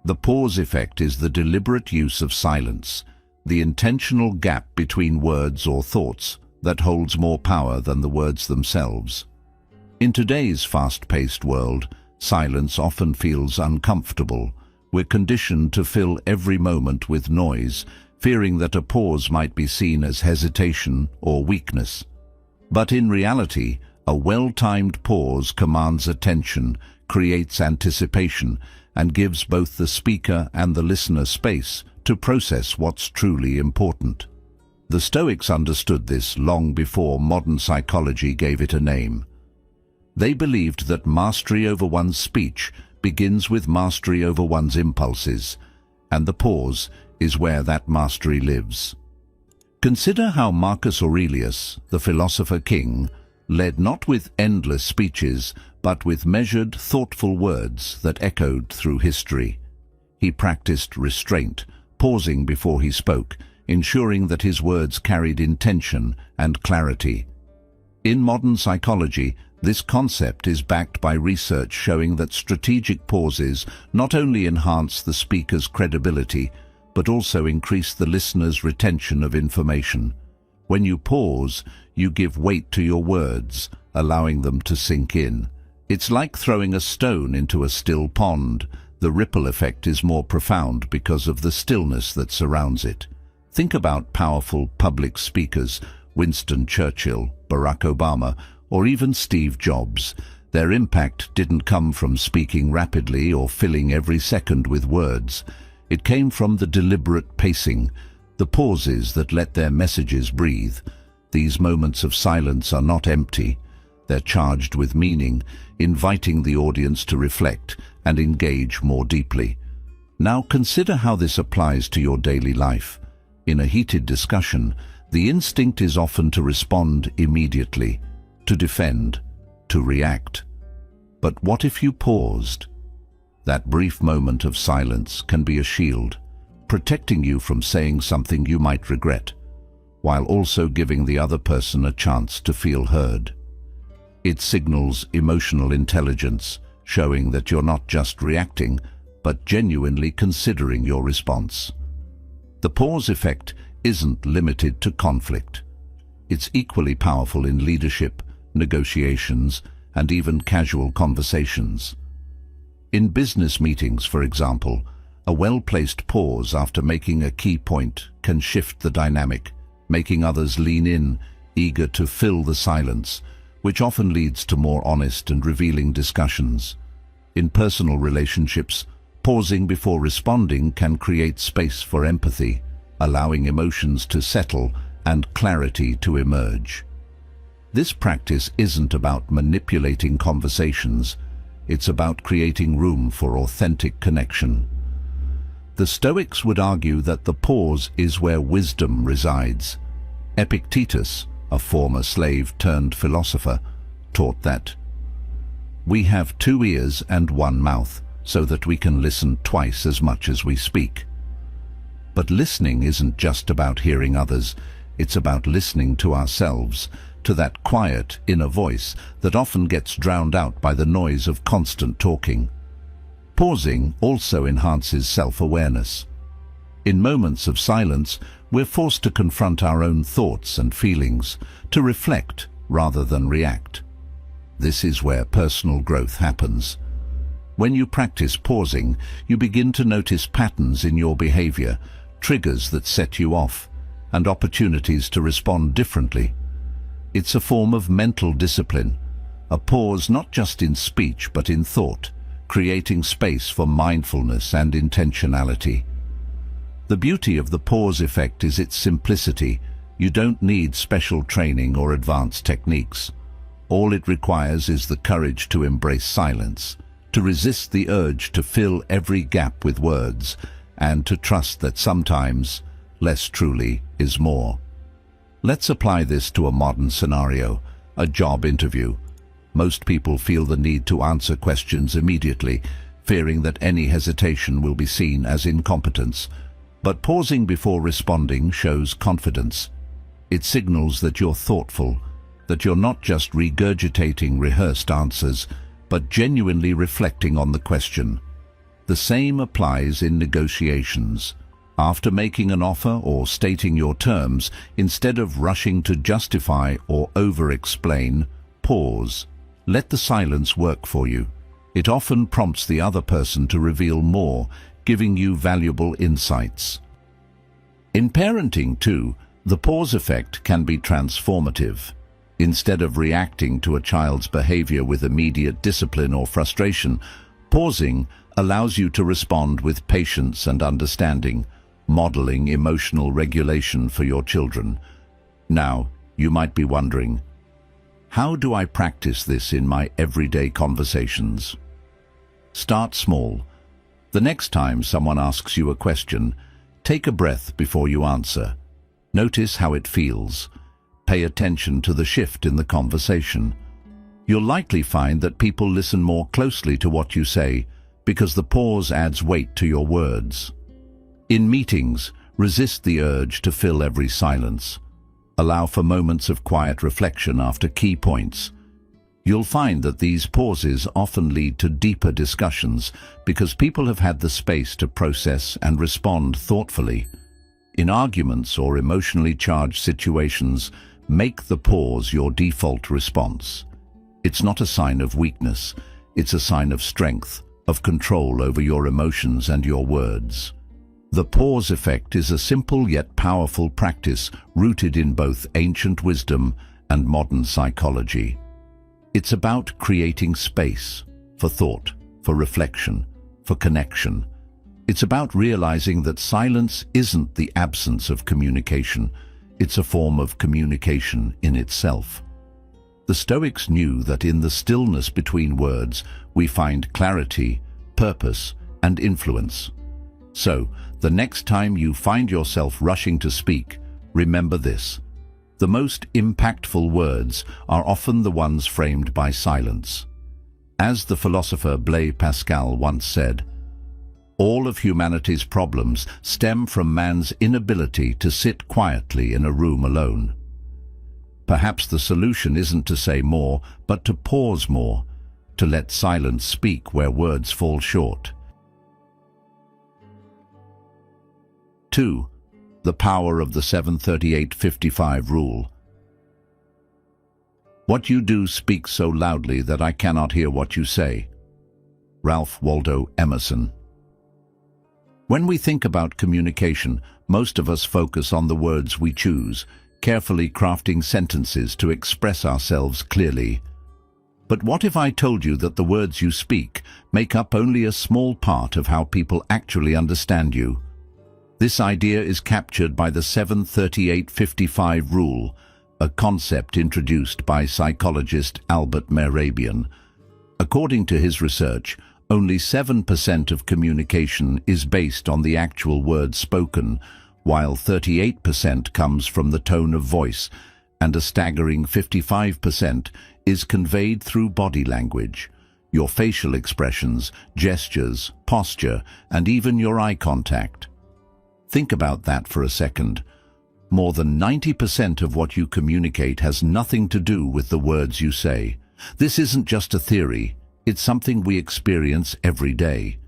The pause effect is the deliberate use of silence, the intentional gap between words or thoughts that holds more power than the words themselves. In today's fast-paced world, silence often feels uncomfortable. We're conditioned to fill every moment with noise, fearing that a pause might be seen as hesitation or weakness. But in reality, a well-timed pause commands attention, creates anticipation, and gives both the speaker and the listener space to process what's truly important. The Stoics understood this long before modern psychology gave it a name. They believed that mastery over one's speech begins with mastery over one's impulses, and the pause is where that mastery lives. Consider how Marcus Aurelius, the philosopher-king, led not with endless speeches, but with measured, thoughtful words that echoed through history. He practiced restraint, pausing before he spoke, ensuring that his words carried intention and clarity. In modern psychology, this concept is backed by research showing that strategic pauses not only enhance the speaker's credibility, but also increase the listener's retention of information. When you pause, you give weight to your words, allowing them to sink in. It's like throwing a stone into a still pond. The ripple effect is more profound because of the stillness that surrounds it. Think about powerful public speakers, Winston Churchill, Barack Obama, or even Steve Jobs. Their impact didn't come from speaking rapidly or filling every second with words. It came from the deliberate pacing, the pauses that let their messages breathe. These moments of silence are not empty. They're charged with meaning, inviting the audience to reflect and engage more deeply. Now consider how this applies to your daily life. In a heated discussion, the instinct is often to respond immediately, to defend, to react. But what if you paused? That brief moment of silence can be a shield, protecting you from saying something you might regret, while also giving the other person a chance to feel heard. It signals emotional intelligence, showing that you're not just reacting, but genuinely considering your response. The pause effect isn't limited to conflict. It's equally powerful in leadership, negotiations, and even casual conversations. In business meetings, for example, a well-placed pause after making a key point can shift the dynamic, making others lean in, eager to fill the silence, which often leads to more honest and revealing discussions. In personal relationships, pausing before responding can create space for empathy, allowing emotions to settle and clarity to emerge. This practice isn't about manipulating conversations, it's about creating room for authentic connection. The Stoics would argue that the pause is where wisdom resides. Epictetus, a former slave turned philosopher, taught that we have 2 ears and 1 mouth, so that we can listen twice as much as we speak. But listening isn't just about hearing others, it's about listening to ourselves, to that quiet inner voice that often gets drowned out by the noise of constant talking. Pausing also enhances self-awareness. In moments of silence, we're forced to confront our own thoughts and feelings, to reflect rather than react. This is where personal growth happens. When you practice pausing, you begin to notice patterns in your behavior, triggers that set you off, and opportunities to respond differently. It's a form of mental discipline, a pause not just in speech but in thought, creating space for mindfulness and intentionality. The beauty of the pause effect is its simplicity. You don't need special training or advanced techniques. All it requires is the courage to embrace silence, to resist the urge to fill every gap with words, and to trust that sometimes less truly is more. Let's apply this to a modern scenario, a job interview. Most people feel the need to answer questions immediately, fearing that any hesitation will be seen as incompetence. But pausing before responding shows confidence. It signals that you're thoughtful, that you're not just regurgitating rehearsed answers, but genuinely reflecting on the question. The same applies in negotiations. After making an offer or stating your terms, instead of rushing to justify or over-explain, pause. Let the silence work for you. It often prompts the other person to reveal more, giving you valuable insights. In parenting, too, the pause effect can be transformative. Instead of reacting to a child's behavior with immediate discipline or frustration, pausing allows you to respond with patience and understanding, modeling emotional regulation for your children. Now, you might be wondering, how do I practice this in my everyday conversations? Start small. The next time someone asks you a question, take a breath before you answer. Notice how it feels. Pay attention to the shift in the conversation. You'll likely find that people listen more closely to what you say because the pause adds weight to your words. In meetings, resist the urge to fill every silence. Allow for moments of quiet reflection after key points. You'll find that these pauses often lead to deeper discussions because people have had the space to process and respond thoughtfully. In arguments or emotionally charged situations, make the pause your default response. It's not a sign of weakness, it's a sign of strength, of control over your emotions and your words. The pause effect is a simple yet powerful practice rooted in both ancient wisdom and modern psychology. It's about creating space for thought, for reflection, for connection. It's about realizing that silence isn't the absence of communication. It's a form of communication in itself. The Stoics knew that in the stillness between words, we find clarity, purpose, and influence. So, the next time you find yourself rushing to speak, remember this. The most impactful words are often the ones framed by silence. As the philosopher Blaise Pascal once said, all of humanity's problems stem from man's inability to sit quietly in a room alone. Perhaps the solution isn't to say more, but to pause more, to let silence speak where words fall short. 2. The power of the 7-38-55 rule. What you do speaks so loudly that I cannot hear what you say. Ralph Waldo Emerson. When we think about communication, most of us focus on the words we choose, carefully crafting sentences to express ourselves clearly. But what if I told you that the words you speak make up only a small part of how people actually understand you? This idea is captured by the 7-38-55 rule, a concept introduced by psychologist Albert Mehrabian. According to his research, only 7% of communication is based on the actual words spoken, while 38% comes from the tone of voice, and a staggering 55% is conveyed through body language, your facial expressions, gestures, posture, and even your eye contact. Think about that for a second. More than 90% of what you communicate has nothing to do with the words you say. This isn't just a theory, it's something we experience every day.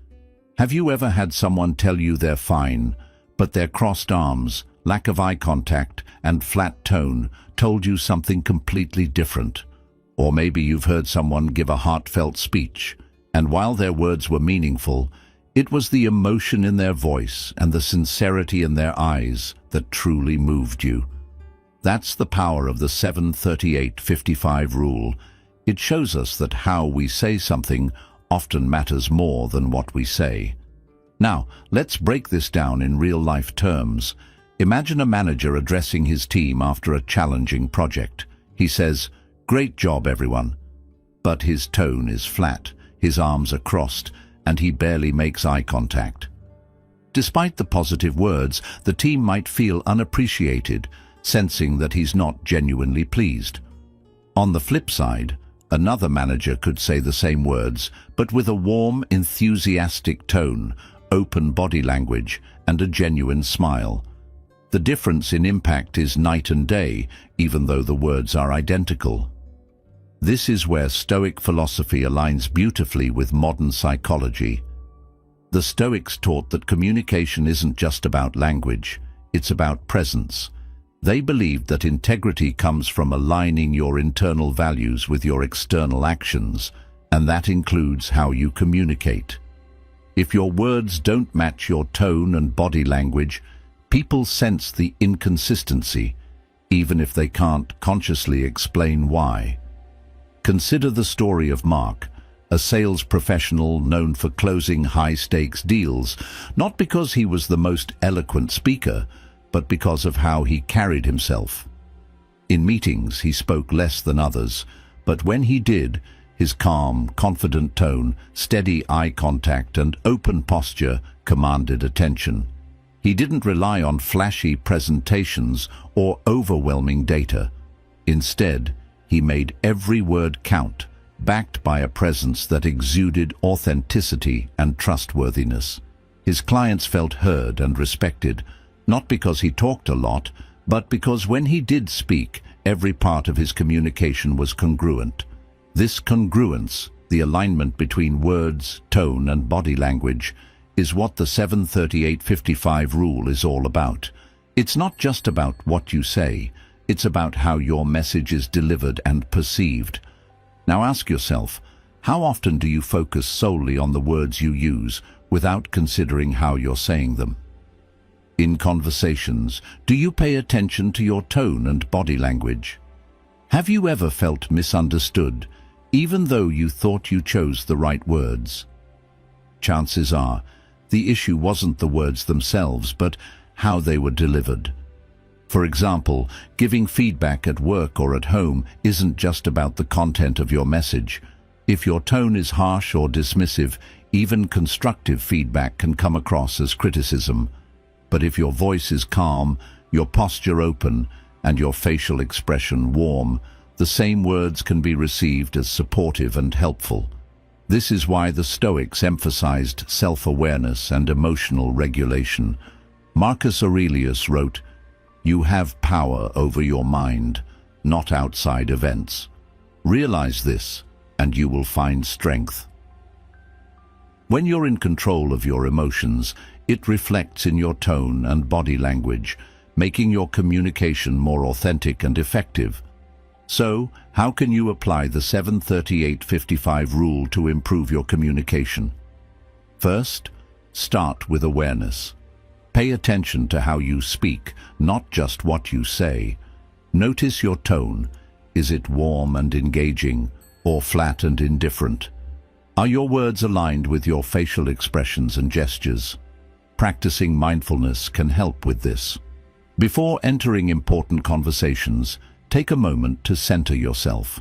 Have you ever had someone tell you they're fine, but their crossed arms, lack of eye contact, and flat tone told you something completely different? Or maybe you've heard someone give a heartfelt speech, and while their words were meaningful, it was the emotion in their voice and the sincerity in their eyes that truly moved you. That's the power of the 7-38-55 rule. It shows us that how we say something often matters more than what we say. Now, let's break this down in real-life terms. Imagine a manager addressing his team after a challenging project. He says, "Great job, everyone." But his tone is flat, his arms are crossed, and he barely makes eye contact. Despite the positive words, the team might feel unappreciated, sensing that he's not genuinely pleased. On the flip side, another manager could say the same words, but with a warm, enthusiastic tone, open body language, and a genuine smile. The difference in impact is night and day, even though the words are identical. This is where Stoic philosophy aligns beautifully with modern psychology. The Stoics taught that communication isn't just about language, it's about presence. They believed that integrity comes from aligning your internal values with your external actions, and that includes how you communicate. If your words don't match your tone and body language, people sense the inconsistency, even if they can't consciously explain why. Consider the story of Mark, a sales professional known for closing high-stakes deals, not because he was the most eloquent speaker, but because of how he carried himself. In meetings, he spoke less than others, but when he did, his calm, confident tone, steady eye contact, and open posture commanded attention. He didn't rely on flashy presentations or overwhelming data. Instead, he made every word count, backed by a presence that exuded authenticity and trustworthiness. His clients felt heard and respected, not because he talked a lot, but because when he did speak, every part of his communication was congruent. This congruence, the alignment between words, tone, and body language, is what the 7-38-55 rule is all about. It's not just about what you say, it's about how your message is delivered and perceived. Now ask yourself, how often do you focus solely on the words you use without considering how you're saying them? In conversations, do you pay attention to your tone and body language? Have you ever felt misunderstood, even though you thought you chose the right words? Chances are, the issue wasn't the words themselves, but how they were delivered. For example, giving feedback at work or at home isn't just about the content of your message. If your tone is harsh or dismissive, even constructive feedback can come across as criticism. But if your voice is calm, your posture open, and your facial expression warm, the same words can be received as supportive and helpful. This is why the Stoics emphasized self-awareness and emotional regulation. Marcus Aurelius wrote, "You have power over your mind, not outside events. Realize this, and you will find strength." When you're in control of your emotions, it reflects in your tone and body language, making your communication more authentic and effective. So, how can you apply the 7-38-55 rule to improve your communication? First, start with awareness. Pay attention to how you speak, not just what you say. Notice your tone. Is it warm and engaging, or flat and indifferent? Are your words aligned with your facial expressions and gestures? Practicing mindfulness can help with this. Before entering important conversations, take a moment to center yourself.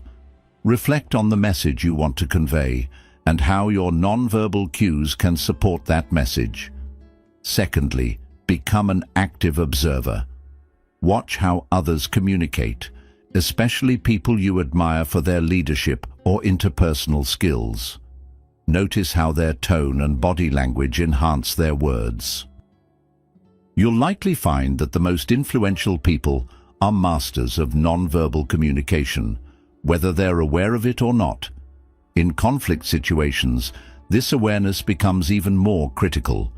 Reflect on the message you want to convey and how your nonverbal cues can support that message. Secondly, become an active observer. Watch how others communicate, especially people you admire for their leadership or interpersonal skills. Notice how their tone and body language enhance their words. You'll likely find that the most influential people are masters of nonverbal communication, whether they're aware of it or not. In conflict situations, this awareness becomes even more critical.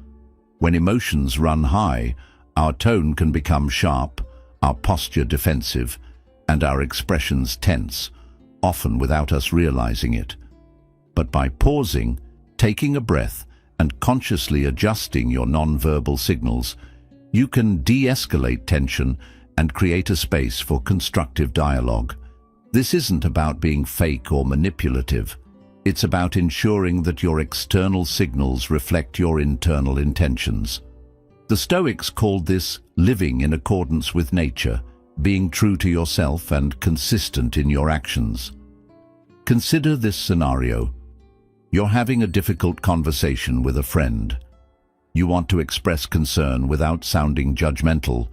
When emotions run high, our tone can become sharp, our posture defensive, and our expressions tense, often without us realizing it. But by pausing, taking a breath, and consciously adjusting your nonverbal signals, you can de-escalate tension and create a space for constructive dialogue. This isn't about being fake or manipulative. It's about ensuring that your external signals reflect your internal intentions. The Stoics called this living in accordance with nature, being true to yourself and consistent in your actions. Consider this scenario. You're having a difficult conversation with a friend. You want to express concern without sounding judgmental.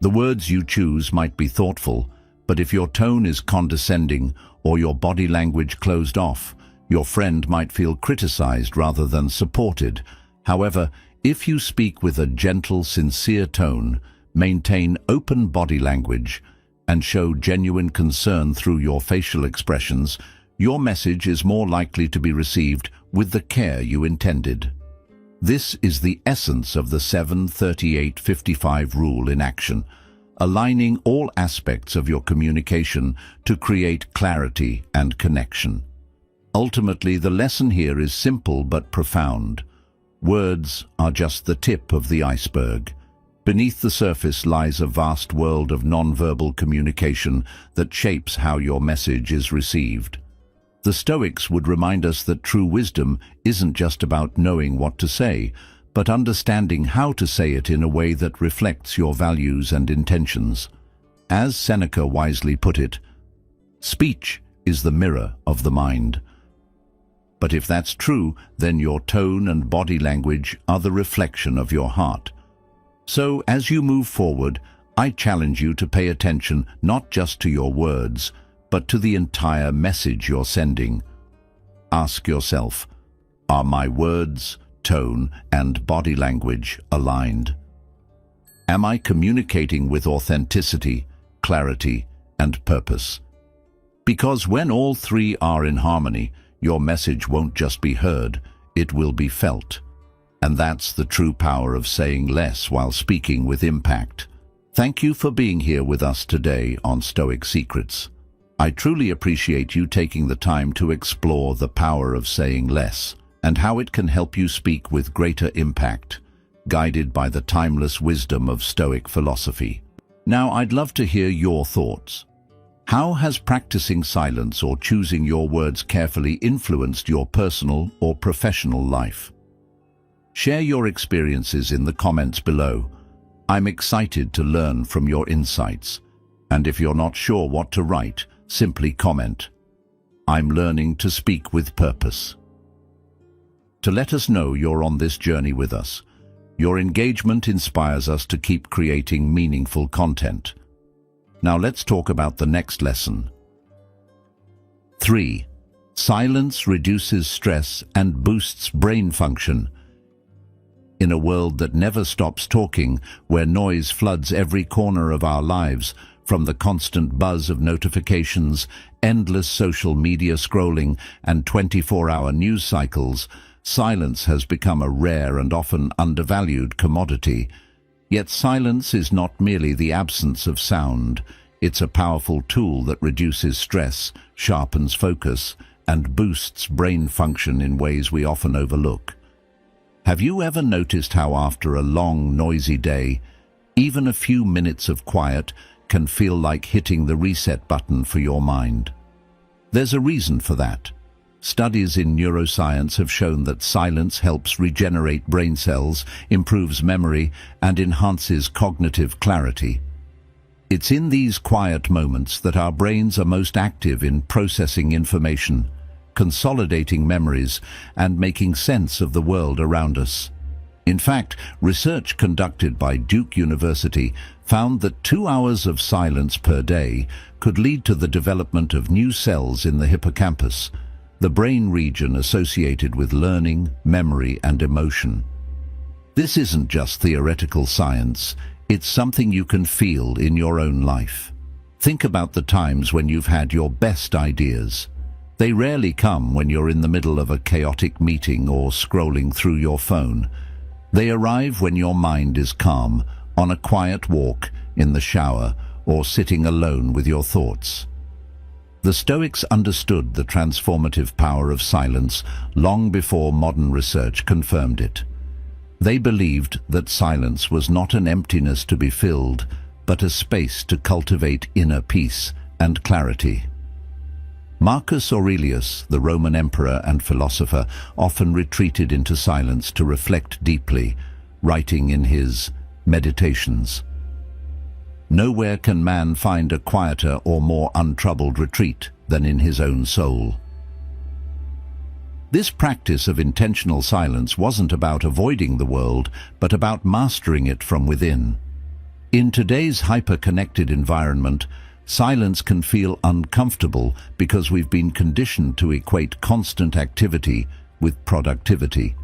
The words you choose might be thoughtful, but if your tone is condescending or your body language closed off, your friend might feel criticized rather than supported. However, if you speak with a gentle, sincere tone, maintain open body language, and show genuine concern through your facial expressions, your message is more likely to be received with the care you intended. This is the essence of the 7-38-55 rule in action, aligning all aspects of your communication to create clarity and connection. Ultimately, the lesson here is simple but profound. Words are just the tip of the iceberg. Beneath the surface lies a vast world of nonverbal communication that shapes how your message is received. The Stoics would remind us that true wisdom isn't just about knowing what to say, but understanding how to say it in a way that reflects your values and intentions. As Seneca wisely put it, speech is the mirror of the mind. But if that's true, then your tone and body language are the reflection of your heart. So, as you move forward, I challenge you to pay attention not just to your words, but to the entire message you're sending. Ask yourself, are my words, tone, and body language aligned? Am I communicating with authenticity, clarity, and purpose? Because when all three are in harmony, your message won't just be heard, it will be felt. And that's the true power of saying less while speaking with impact. Thank you for being here with us today on Stoic Secrets. I truly appreciate you taking the time to explore the power of saying less and how it can help you speak with greater impact, guided by the timeless wisdom of Stoic philosophy. Now, I'd love to hear your thoughts. How has practicing silence or choosing your words carefully influenced your personal or professional life? Share your experiences in the comments below. I'm excited to learn from your insights. And if you're not sure what to write, simply comment, "I'm learning to speak with purpose." To let us know you're on this journey with us. Your engagement inspires us to keep creating meaningful content. Now let's talk about the next lesson. 3. Silence reduces stress and boosts brain function. In a world that never stops talking, where noise floods every corner of our lives, from the constant buzz of notifications, endless social media scrolling, and 24-hour news cycles, silence has become a rare and often undervalued commodity. Yet silence is not merely the absence of sound. It's a powerful tool that reduces stress, sharpens focus, and boosts brain function in ways we often overlook. Have you ever noticed how after a long, noisy day, even a few minutes of quiet can feel like hitting the reset button for your mind? There's a reason for that. Studies in neuroscience have shown that silence helps regenerate brain cells, improves memory, and enhances cognitive clarity. It's in these quiet moments that our brains are most active in processing information, consolidating memories, and making sense of the world around us. In fact, research conducted by Duke University found that 2 hours of silence per day could lead to the development of new cells in the hippocampus, the brain region associated with learning, memory, and emotion. This isn't just theoretical science, it's something you can feel in your own life. Think about the times when you've had your best ideas. They rarely come when you're in the middle of a chaotic meeting or scrolling through your phone. They arrive when your mind is calm, on a quiet walk, in the shower, or sitting alone with your thoughts. The Stoics understood the transformative power of silence long before modern research confirmed it. They believed that silence was not an emptiness to be filled, but a space to cultivate inner peace and clarity. Marcus Aurelius, the Roman emperor and philosopher, often retreated into silence to reflect deeply, writing in his Meditations, "Nowhere can man find a quieter or more untroubled retreat than in his own soul." This practice of intentional silence wasn't about avoiding the world, but about mastering it from within. In today's hyper-connected environment, silence can feel uncomfortable because we've been conditioned to equate constant activity with productivity.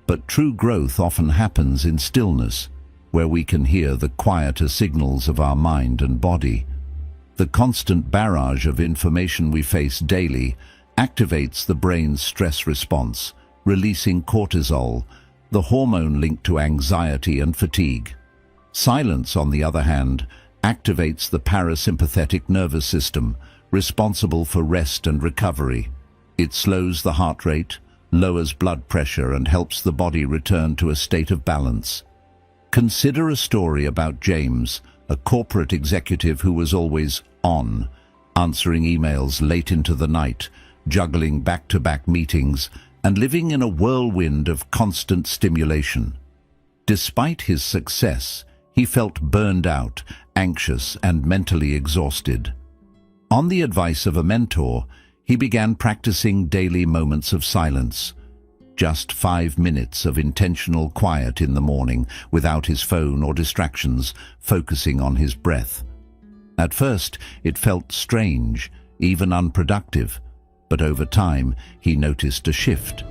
But true growth often happens in stillness, where we can hear the quieter signals of our mind and body. The constant barrage of information we face daily activates the brain's stress response, releasing cortisol, the hormone linked to anxiety and fatigue. Silence, on the other hand, activates the parasympathetic nervous system, responsible for rest and recovery. It slows the heart rate, lowers blood pressure, and helps the body return to a state of balance. Consider a story about James, a corporate executive who was always on, answering emails late into the night, juggling back-to-back meetings, and living in a whirlwind of constant stimulation. Despite his success, he felt burned out, anxious, and mentally exhausted. On the advice of a mentor, he began practicing daily moments of silence. Just 5 minutes of intentional quiet in the morning, without his phone or distractions, focusing on his breath. At first, it felt strange, even unproductive, but over time, he noticed a shift.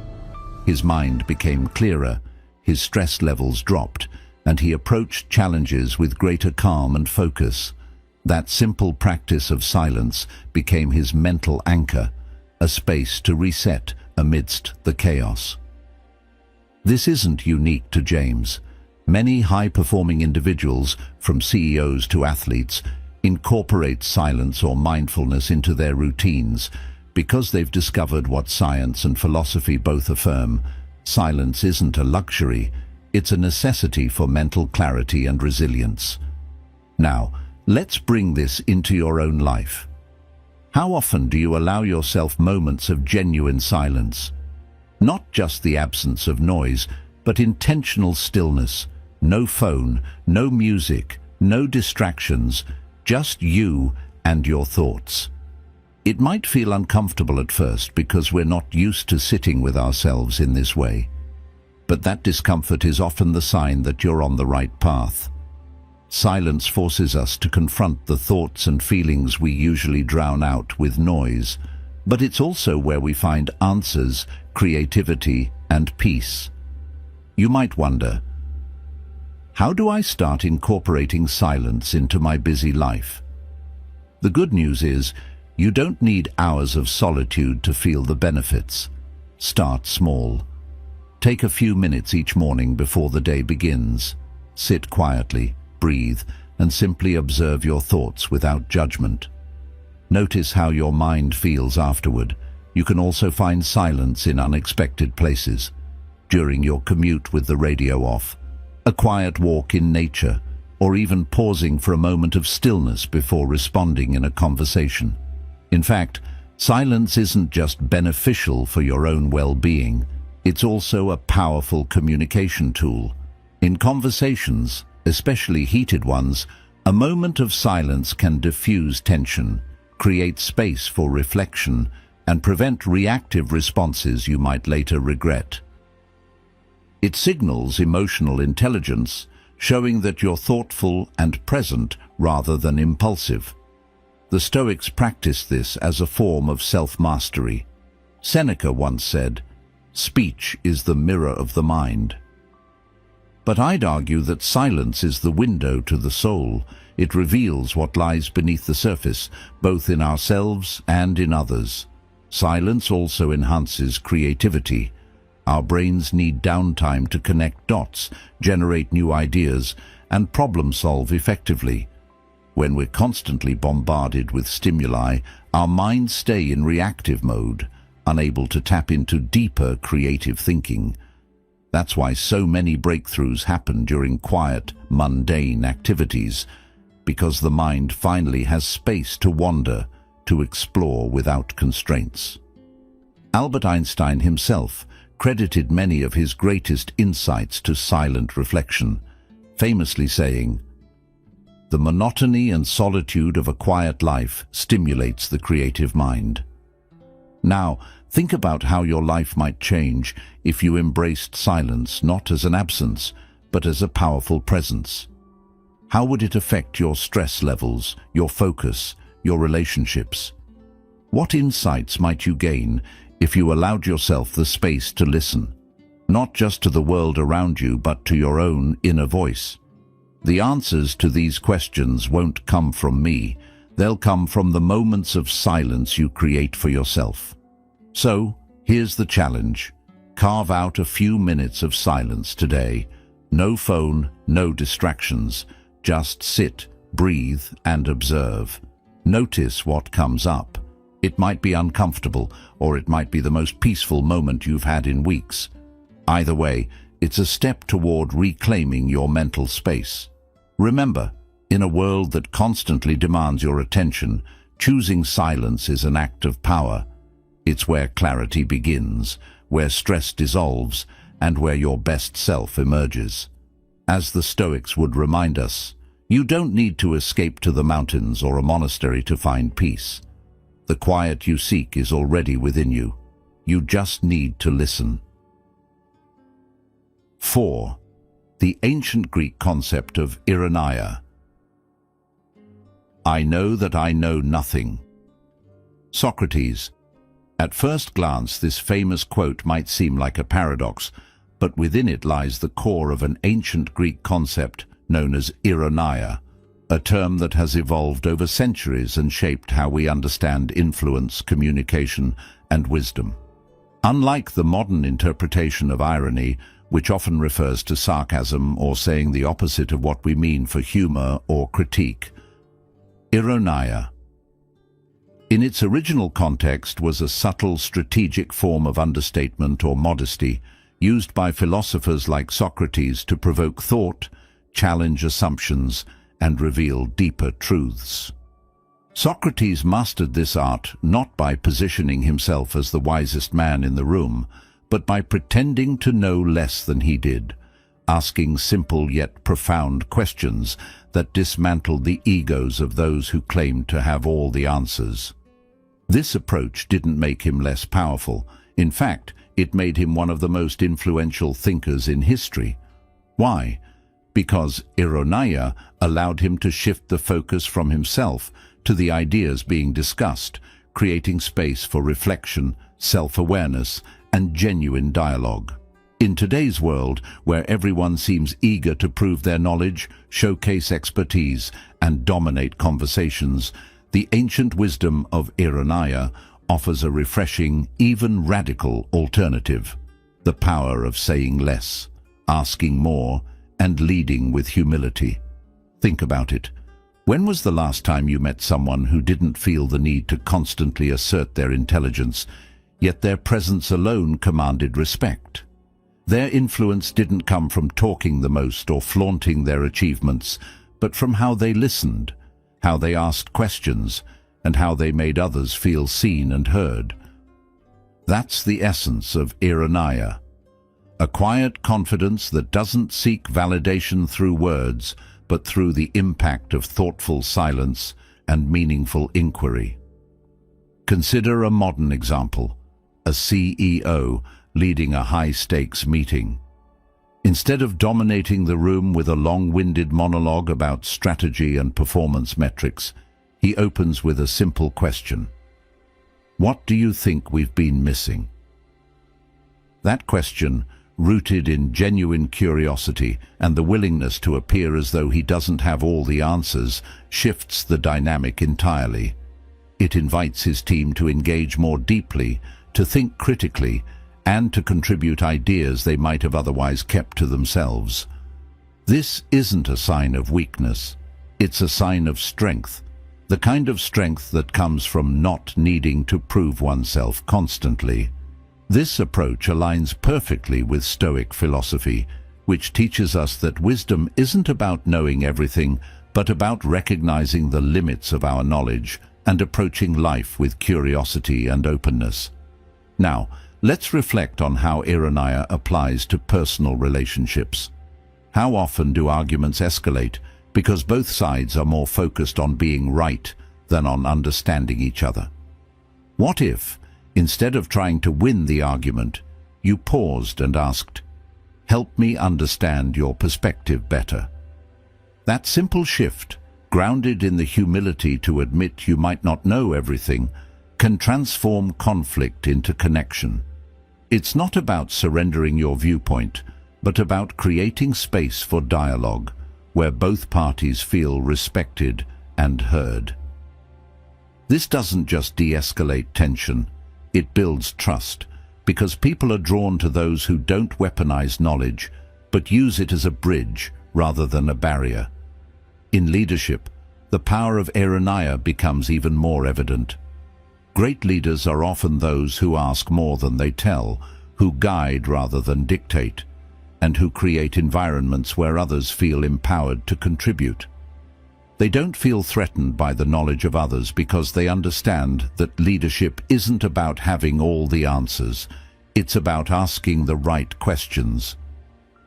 His mind became clearer, his stress levels dropped, and he approached challenges with greater calm and focus. That simple practice of silence became his mental anchor, a space to reset amidst the chaos. This isn't unique to James. Many high-performing individuals, from CEOs to athletes, incorporate silence or mindfulness into their routines because they've discovered what science and philosophy both affirm. Silence isn't a luxury, it's a necessity for mental clarity and resilience. Now, let's bring this into your own life. How often do you allow yourself moments of genuine silence? Not just the absence of noise, but intentional stillness. No phone, no music, no distractions, just you and your thoughts. It might feel uncomfortable at first because we're not used to sitting with ourselves in this way. But that discomfort is often the sign that you're on the right path. Silence forces us to confront the thoughts and feelings we usually drown out with noise, but it's also where we find answers, creativity, and peace. You might wonder, how do I start incorporating silence into my busy life? The good news is, you don't need hours of solitude to feel the benefits. Start small. Take a few minutes each morning before the day begins. Sit quietly, breathe, and simply observe your thoughts without judgment. Notice how your mind feels afterward. You can also find silence in unexpected places. During your commute with the radio off, a quiet walk in nature, or even pausing for a moment of stillness before responding in a conversation. In fact, silence isn't just beneficial for your own well-being, it's also a powerful communication tool. In conversations, especially heated ones, a moment of silence can diffuse tension, create space for reflection, and prevent reactive responses you might later regret. It signals emotional intelligence, showing that you're thoughtful and present rather than impulsive. The Stoics practiced this as a form of self-mastery. Seneca once said, "Speech is the mirror of the mind." But I'd argue that silence is the window to the soul. It reveals what lies beneath the surface, both in ourselves and in others. Silence also enhances creativity. Our brains need downtime to connect dots, generate new ideas, and problem-solve effectively. When we're constantly bombarded with stimuli, our minds stay in reactive mode, unable to tap into deeper creative thinking. That's why so many breakthroughs happen during quiet, mundane activities, because the mind finally has space to wander, to explore without constraints. Albert Einstein himself credited many of his greatest insights to silent reflection, famously saying, "The monotony and solitude of a quiet life stimulates the creative mind." Now, think about how your life might change if you embraced silence not as an absence, but as a powerful presence. How would it affect your stress levels, your focus, your relationships? What insights might you gain if you allowed yourself the space to listen, not just to the world around you, but to your own inner voice? The answers to these questions won't come from me. They'll come from the moments of silence you create for yourself. So, here's the challenge. Carve out a few minutes of silence today. No phone, no distractions. Just sit, breathe, and observe. Notice what comes up. It might be uncomfortable, or it might be the most peaceful moment you've had in weeks. Either way, it's a step toward reclaiming your mental space. Remember, in a world that constantly demands your attention, choosing silence is an act of power. It's where clarity begins, where stress dissolves, and where your best self emerges. As the Stoics would remind us, you don't need to escape to the mountains or a monastery to find peace. The quiet you seek is already within you. You just need to listen. 4. The ancient Greek concept of ironia. I know that I know nothing. Socrates. At first glance, this famous quote might seem like a paradox, but within it lies the core of an ancient Greek concept known as ironia, a term that has evolved over centuries and shaped how we understand influence, communication, and wisdom. Unlike the modern interpretation of irony, which often refers to sarcasm or saying the opposite of what we mean for humor or critique, ironia, in its original context, was a subtle, strategic form of understatement or modesty, used by philosophers like Socrates to provoke thought, challenge assumptions, and reveal deeper truths. Socrates mastered this art not by positioning himself as the wisest man in the room, but by pretending to know less than he did, asking simple yet profound questions that dismantled the egos of those who claimed to have all the answers. This approach didn't make him less powerful. In fact, it made him one of the most influential thinkers in history. Why? Because ironia allowed him to shift the focus from himself to the ideas being discussed, creating space for reflection, self-awareness, and genuine dialogue. In today's world, where everyone seems eager to prove their knowledge, showcase expertise, and dominate conversations, the ancient wisdom of ironia offers a refreshing, even radical alternative: the power of saying less, asking more, and leading with humility. Think about it. When was the last time you met someone who didn't feel the need to constantly assert their intelligence, yet their presence alone commanded respect? Their influence didn't come from talking the most or flaunting their achievements, but from how they listened, how they asked questions, and how they made others feel seen and heard. That's the essence of ironia. A quiet confidence that doesn't seek validation through words, but through the impact of thoughtful silence and meaningful inquiry. Consider a modern example: a CEO leading a high-stakes meeting. Instead of dominating the room with a long-winded monologue about strategy and performance metrics, he opens with a simple question: what do you think we've been missing? That question, rooted in genuine curiosity and the willingness to appear as though he doesn't have all the answers, shifts the dynamic entirely. It invites his team to engage more deeply, to think critically, and to contribute ideas they might have otherwise kept to themselves. This isn't a sign of weakness. It's a sign of strength, the kind of strength that comes from not needing to prove oneself constantly. This approach aligns perfectly with Stoic philosophy, which teaches us that wisdom isn't about knowing everything, but about recognizing the limits of our knowledge and approaching life with curiosity and openness. Now, let's reflect on how Ironia applies to personal relationships. How often do arguments escalate because both sides are more focused on being right than on understanding each other? What if, instead of trying to win the argument, you paused and asked, "Help me understand your perspective better"? That simple shift, grounded in the humility to admit you might not know everything, can transform conflict into connection. It's not about surrendering your viewpoint, but about creating space for dialogue, where both parties feel respected and heard. This doesn't just de-escalate tension, it builds trust, because people are drawn to those who don't weaponize knowledge, but use it as a bridge rather than a barrier. In leadership, the power of Ironia becomes even more evident. Great leaders are often those who ask more than they tell, who guide rather than dictate, and who create environments where others feel empowered to contribute. They don't feel threatened by the knowledge of others because they understand that leadership isn't about having all the answers, it's about asking the right questions.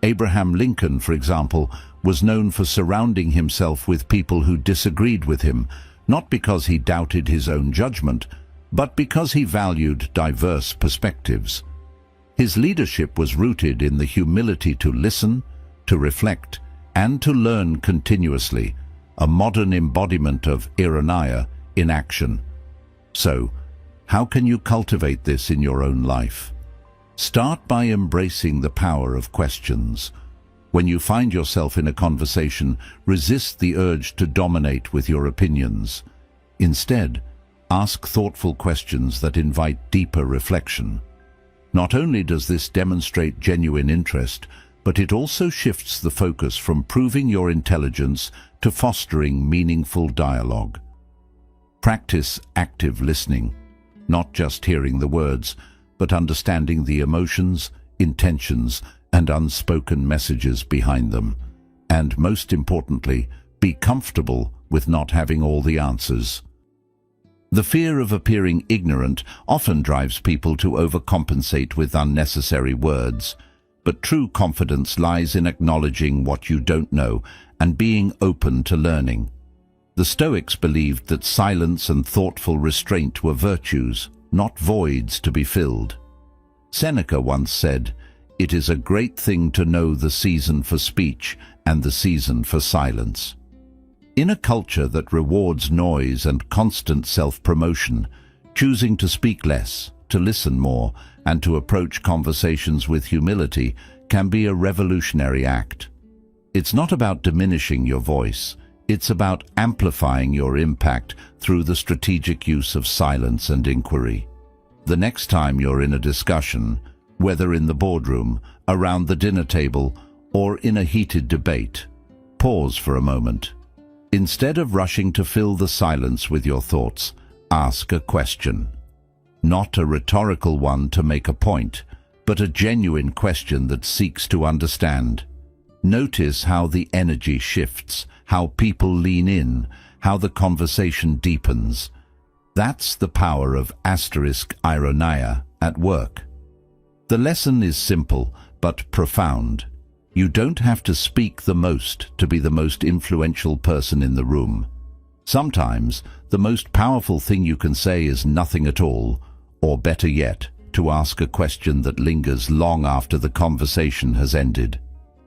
Abraham Lincoln, for example, was known for surrounding himself with people who disagreed with him, not because he doubted his own judgment, but because he valued diverse perspectives. His leadership was rooted in the humility to listen, to reflect, and to learn continuously, a modern embodiment of Ironia in action. So, how can you cultivate this in your own life? Start by embracing the power of questions. When you find yourself in a conversation, resist the urge to dominate with your opinions. Instead, ask thoughtful questions that invite deeper reflection. Not only does this demonstrate genuine interest, but it also shifts the focus from proving your intelligence to fostering meaningful dialogue. Practice active listening, not just hearing the words, but understanding the emotions, intentions, and unspoken messages behind them. And most importantly, be comfortable with not having all the answers. The fear of appearing ignorant often drives people to overcompensate with unnecessary words, but true confidence lies in acknowledging what you don't know and being open to learning. The Stoics believed that silence and thoughtful restraint were virtues, not voids to be filled. Seneca once said, "It is a great thing to know the season for speech and the season for silence." In a culture that rewards noise and constant self-promotion, choosing to speak less, to listen more, and to approach conversations with humility can be a revolutionary act. It's not about diminishing your voice, it's about amplifying your impact through the strategic use of silence and inquiry. The next time you're in a discussion, whether in the boardroom, around the dinner table, or in a heated debate, pause for a moment. Instead of rushing to fill the silence with your thoughts, ask a question. Not a rhetorical one to make a point, but a genuine question that seeks to understand. Notice how the energy shifts, how people lean in, how the conversation deepens. That's the power of *Ironia at work. The lesson is simple but profound. You don't have to speak the most to be the most influential person in the room. Sometimes, the most powerful thing you can say is nothing at all, or better yet, to ask a question that lingers long after the conversation has ended.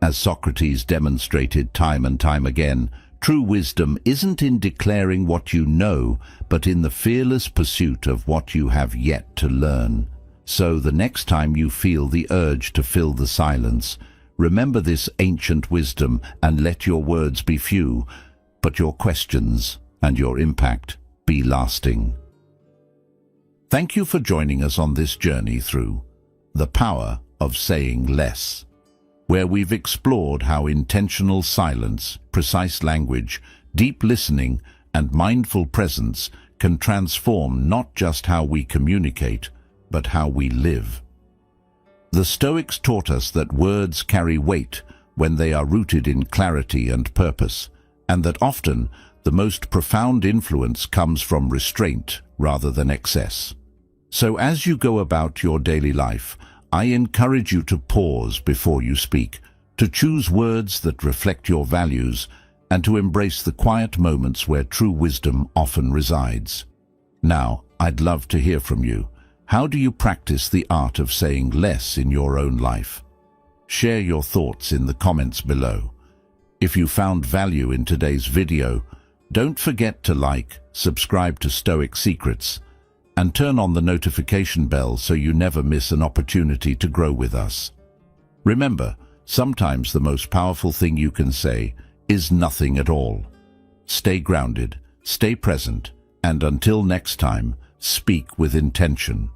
As Socrates demonstrated time and time again, true wisdom isn't in declaring what you know, but in the fearless pursuit of what you have yet to learn. So the next time you feel the urge to fill the silence, remember this ancient wisdom and let your words be few, but your questions and your impact be lasting. Thank you for joining us on this journey through the power of saying less, where we've explored how intentional silence, precise language, deep listening, and mindful presence can transform not just how we communicate, but how we live. The Stoics taught us that words carry weight when they are rooted in clarity and purpose, and that often the most profound influence comes from restraint rather than excess. So as you go about your daily life, I encourage you to pause before you speak, to choose words that reflect your values, and to embrace the quiet moments where true wisdom often resides. Now, I'd love to hear from you. How do you practice the art of saying less in your own life? Share your thoughts in the comments below. If you found value in today's video, don't forget to like, subscribe to Stoic Secrets, and turn on the notification bell so you never miss an opportunity to grow with us. Remember, sometimes the most powerful thing you can say is nothing at all. Stay grounded, stay present, and until next time, speak with intention.